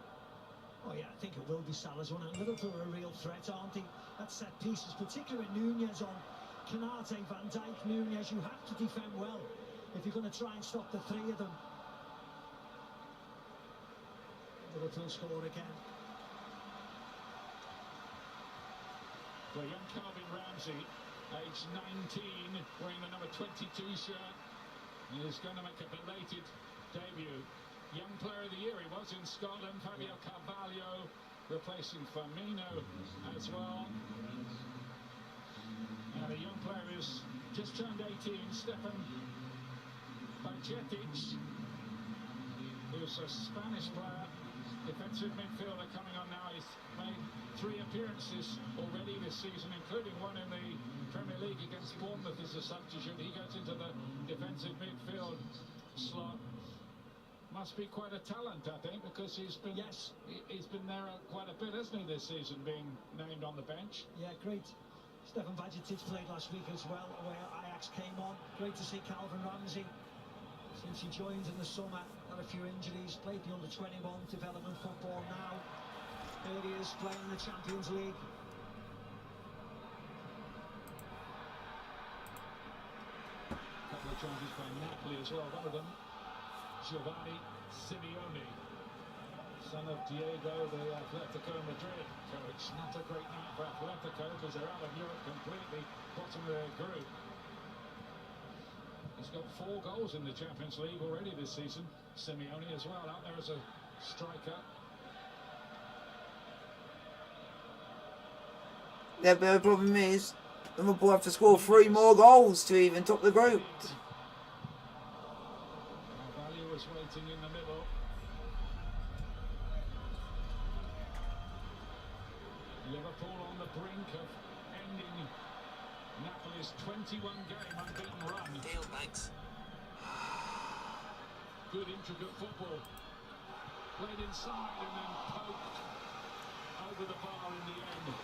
Oh yeah, I think it will be Salah's one. And Liverpool are a real threat, aren't they? That set pieces, particularly Nunez on Canate, Van Dijk, Nunez. You have to defend well if you're going to try and stop the three of them. Liverpool score again. The young Calvin Ramsey, age 19, wearing the number 22 shirt, and is going to make a belated debut. Young Player of the Year he was in Scotland. Fabio Carvalho replacing Firmino as well. And a young player who's just turned 18, Stefan Bajcetic, who's a Spanish player, defensive midfielder coming on now. He's made 3 appearances already this season, including one in the Premier League against Bournemouth as a substitute. He goes into the defensive midfield slot. Must be quite a talent, I think, because he's been he's been there quite a bit, hasn't he, this season, being named on the bench. Yeah, great. Stefan Bajcetic played last week as well, where Ajax came on. Great to see Calvin Ramsey. Since he joined in the summer, had a few injuries, played the under-21 development football now. Here he is playing the Champions League. Couple of chances by Napoli as well. One of them, Giovanni Simeone, son of Diego, the Atletico Madrid coach. Not a great night for Atletico because they're out of Europe completely, bottom of their group. He's got 4 goals in the Champions League already this season. Simeone as well, out there as a striker. Yeah, but the problem is, Liverpool have to score 3 more goals to even top the group. Carvalho was waiting in the middle. Liverpool on the brink of ending Napoli's 21-game unbeaten run. Thanks. Good intricate football. Played inside and then poked over the bar in the end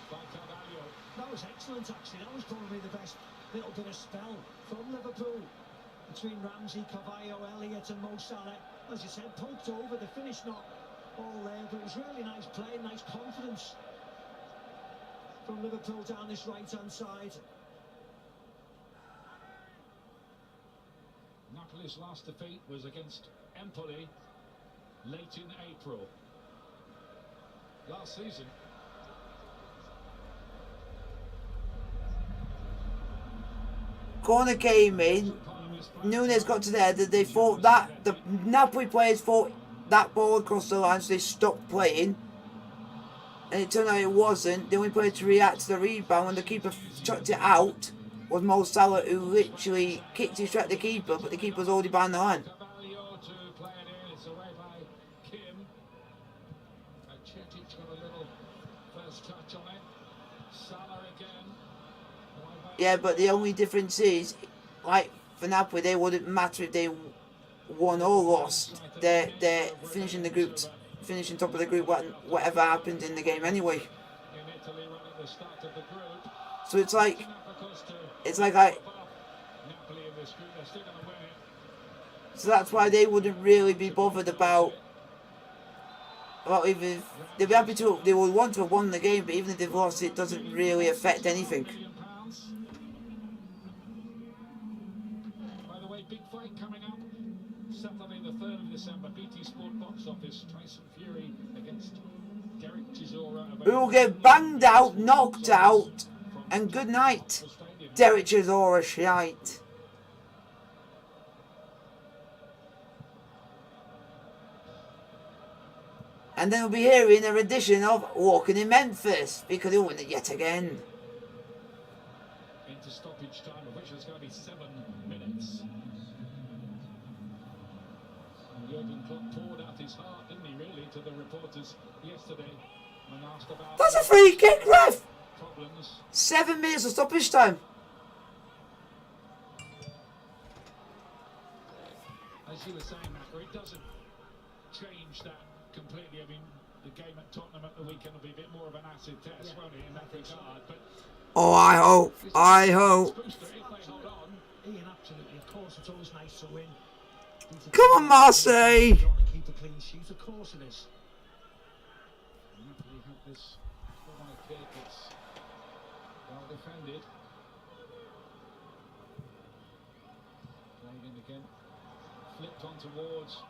by Carvalho. That was excellent, actually. That was probably the best little bit of spell from Liverpool. Between Ramsey, Carvalho, Elliott and Mo Salah. As you said, poked over. The finish not all there, but it was really nice play, nice confidence from Liverpool down this right-hand side. Napoli's last defeat was against Empoli late in April last season. Corner came in, Nunez got to the header, they thought that, the Napoli players thought that ball across the line, so they stopped playing. And it turned out it wasn't. The only player to react to the rebound when the keeper chucked it out was Mo Salah, who literally kicked it straight at the keeper, but the keeper was already behind the line. Carvalho to play it in. It's away by Kim. Bajcetic got a little first touch on it. Salah again. Yeah, but the only difference is, like, for Napoli. They wouldn't matter if they won or lost. They're finishing the group, finishing top of the group, whatever happened in the game anyway. So it's like so that's why they wouldn't really be bothered about even if they'd be happy to, they would want to have won the game, but even if they've lost, it doesn't really affect anything. By the way, big fight coming up Saturday the 3rd of December, BT Sport box office, Tyson Fury against Derek Chisora. We will get banged out, knocked out, and good night, Derek Chisora shite. And then we'll be hearing a rendition of Walking in Memphis, because he'll win it yet again. Into stoppage time, of which there's going to be 7 minutes. And Jurgen Klopp poured out his heart, didn't he, really, to the reporters yesterday when asked about... That's a free kick, ref! Problems. 7 minutes of stoppage time. As you were saying, Macca, it doesn't change that completely. I mean, the game at Tottenham at the weekend will be a bit more of an acid test, won't it, in that regard? But oh, I hope. I hope. if they hold on, Ian, absolutely. Of course, it's always nice to win. Come on, Marseille. Keep the clean sheet. Of course it is. Napoli have this corner kick. It's well defended. Played in again. Flipped on towards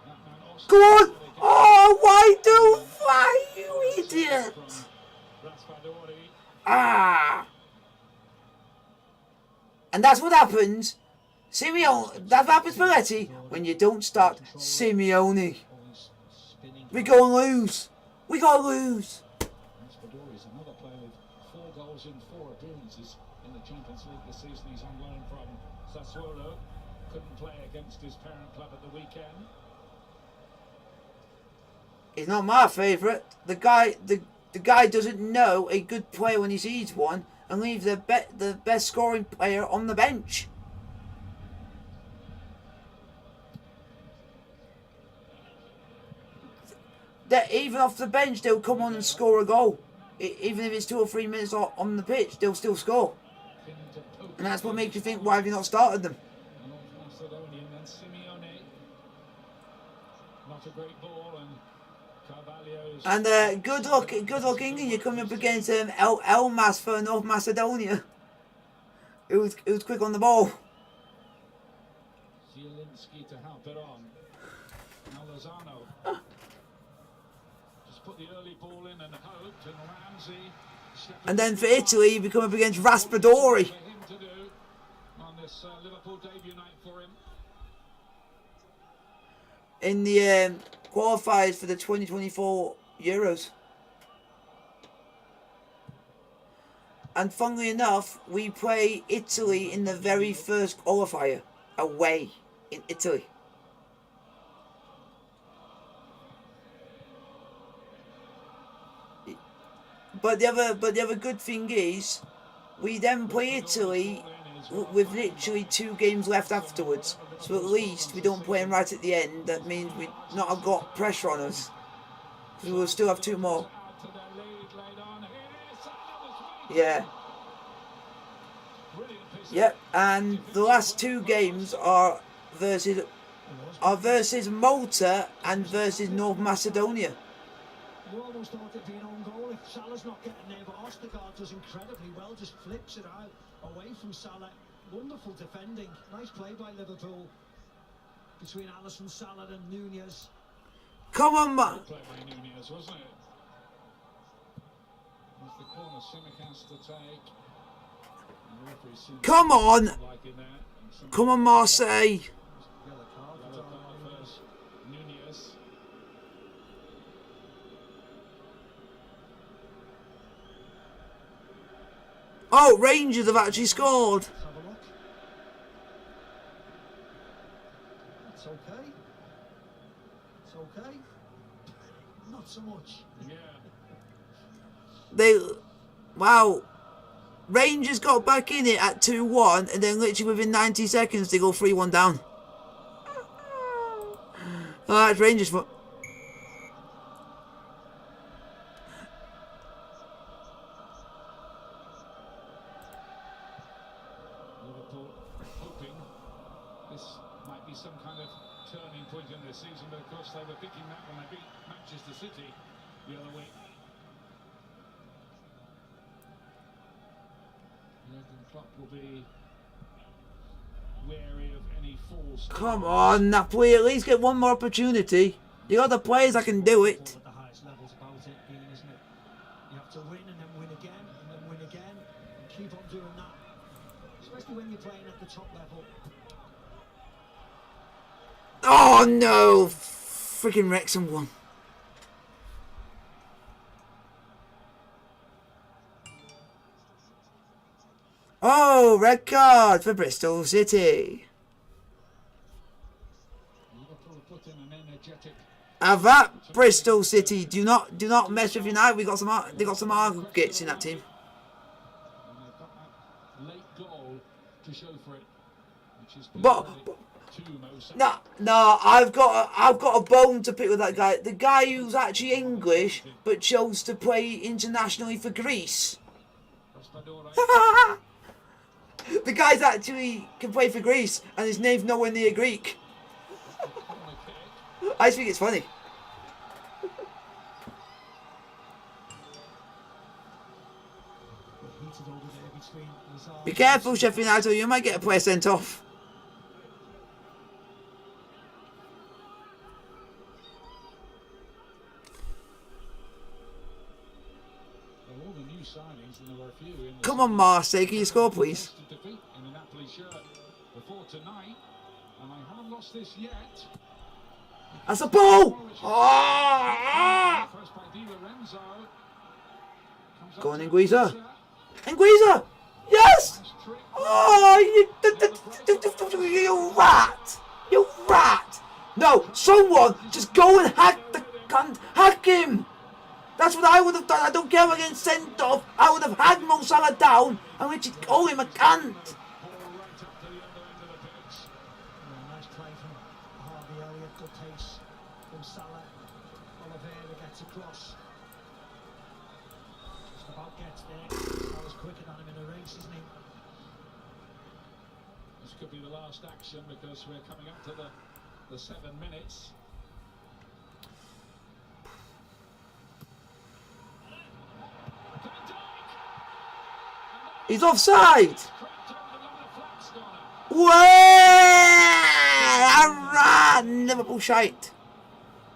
that man Austin. Go on. Oh, why do fly, you idiot. Ah. And that's what happens. Simeone, that's what happens, Spalletti, when you don't start Simeone. We go and lose. We gotta lose. Raspadori is another player with 4 goals in 4 appearances in the Champions League this season. He's on loan from Sassuolo. Couldn't play against his parent club at the weekend. He's not my favourite. The guy doesn't know a good player when he sees one and leaves the best scoring player on the bench. That even off the bench, they'll come on and score a goal. Even if it's 2 or 3 minutes on the pitch, they'll still score. And that's what makes you think, why have you not started them? Macedonian and Simeone. Not a great ball, and Carvalho's... And good luck, England. You're coming up against Elmas for North Macedonia. It was quick on the ball. Zielinski to help it on. Now Lozano. Just put the early ball in and hoped, and Ramsey... And then for Italy, you come up against Raspadori. For him to do on this Liverpool debut night for him. In the qualifiers for the 2024 Euros. And funnily enough, we play Italy in the very first qualifier away in Italy. But the other good thing is, we then play Italy with literally 2 games left afterwards. So at least we don't play them right at the end. That means we not have got pressure on us. We will still have 2 more. Yeah. Yep. And the last 2 games are versus Malta and versus North Macedonia. You almost thought it'd be an own goal if Salah's not getting there, but Ostergaard does incredibly well, just flips it out away from Salah. Wonderful defending, nice play by Liverpool between Alisson, Salah and Nunez. Come on, man. Play by Nunez, wasn't it? There's the corner Simic has to take. And the referee seems Come on. liking that, and Simic Come on, Marseille. yellow card first. Nunez. Oh, Rangers have actually scored. Let's have a look. It's okay. It's okay. Not so much. Yeah. Wow. Rangers got back in it at 2-1, and then literally within 90 seconds they go 3-1 down. Oh, that's Rangers for. Liverpool hoping this might be some kind of turning point in their season, but of course they were thinking that when they beat Manchester City the other week. Jurgen Klopp will be wary of any false. Come on, Napoli, at least get one more opportunity. You got the players that can do it. At the highest levels about it, Ian, isn't it? You have to win and then win again and then win again and keep on doing that, especially when you're playing at the top level. Oh no! Freaking Wrexham won. Oh, red card for Bristol City. Liverpool put in an energetic. Have that, Bristol City. Do not mess with United. They got some aggregates in that team. And they've got that late goal to show for it, which is But no, I've got a bone to pick with that guy. The guy who's actually English but chose to play internationally for Greece. The guy's actually can play for Greece, and his name's nowhere near Greek. I just think it's funny. Be careful, Sheffield United, you might get a player sent off. All the new signings, and there were a few in the Come on, Marseille, can you score, please? defeat in a Napoli shirt before tonight, and I haven't lost this yet. That's a ball! Oh! Go on, Nguiza. Nguiza! Yes! Oh, you rat! You rat! No, someone just go and hack the cunt. Hack him! That's what I would have done. I don't care about getting sent off. I would have had Mo Salah down and Richard call him a cunt. Nice play from Harvey Elliott, good pace from Salah. Oliveira gets across. Just about gets there. Salah's quicker than him in a race, isn't he? This could be the last action because we're coming up to the 7 minutes. He's offside. Way! Alright, Liverpool shite.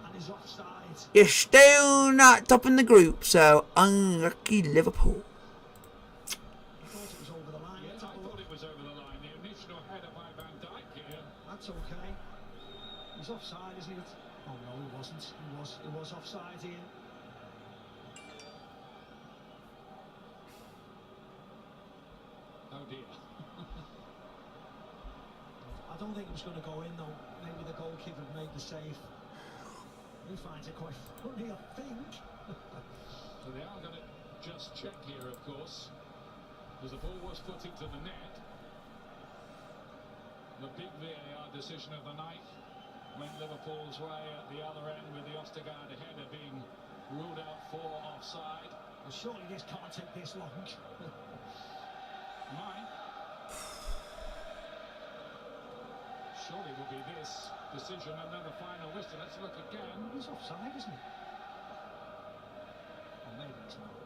And he's offside. You're still not top in the group, so unlucky Liverpool. I thought it was over the line. Yes, I thought it was over the line. The initial header by Van Dijk here. That's okay. He's offside, isn't he? Oh no, he wasn't. He was offside here. Oh dear. I don't think it was going to go in though. Maybe the goalkeeper made the save. He finds it quite funny, I think. So they are going to just check here, of course, because the ball was put into the net. The big VAR decision of the night went Liverpool's way at the other end, with the Ostergaard header being ruled out for offside. Well, surely this can't take this long. Mine surely will be this decision and then the final whistle. Let's look again. He's offside, isn't he? Or maybe he's not.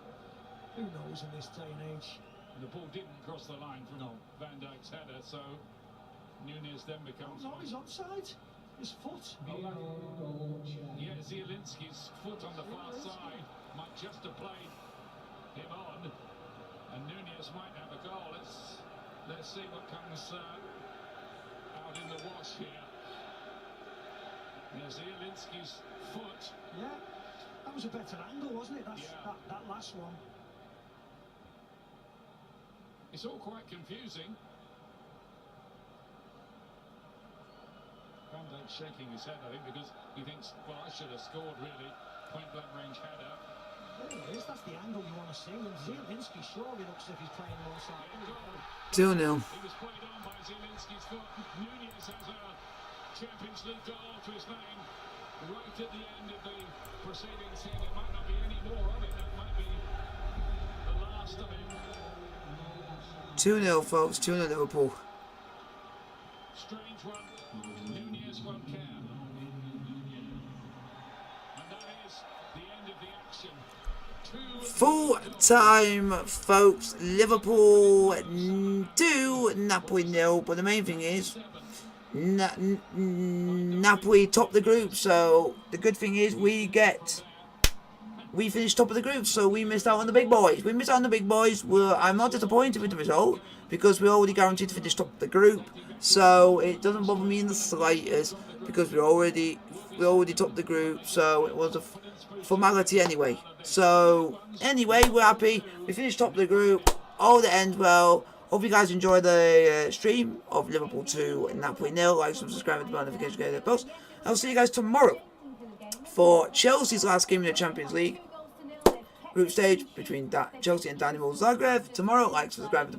Who knows in this day and age? And the ball didn't cross the line from Van Dijk's header, so Nunez then becomes. No, he's offside. His foot. Yeah, Zielinski's foot on the far side might just have played him on, and Nunez might have a goal. Let's see what comes out in the wash here. Yeah, Zielinski's foot. Yeah, that was a better angle, wasn't it? That last one. It's all quite confusing. Van Dijk shaking his head, I think, because he thinks, well, I should have scored, really. Point blank range header. There it is. that's the angle you want to see. And Zielinski surely looks as if he's playing alongside. 2-0. He was played on by Zielinski's foot. Nunez has a Champions League goal to his name. Right at the end of the proceedings here, there might not be any more of it. That might be the last of it. 2-0, folks. 2-0 Liverpool. Strange one. Nunez won't care. And that is the end of the action. Full time, folks. Liverpool 2, Napoli 0. But the main thing is, Napoli top the group. So the good thing is we finished top of the group. So we missed out on the big boys. I'm not disappointed with the result because we're already guaranteed to finish top of the group. So it doesn't bother me in the slightest because we already topped the group. So it was a formality anyway. So anyway, we're happy. We finished top of the group. All that ends well. Hope you guys enjoy the stream of Liverpool 2 and Napoli 0. Like, subscribe, and the notification to get the post. I'll see you guys tomorrow for Chelsea's last game in the Champions League group stage between Chelsea and Dynamo Zagreb. Tomorrow, like, subscribe, and the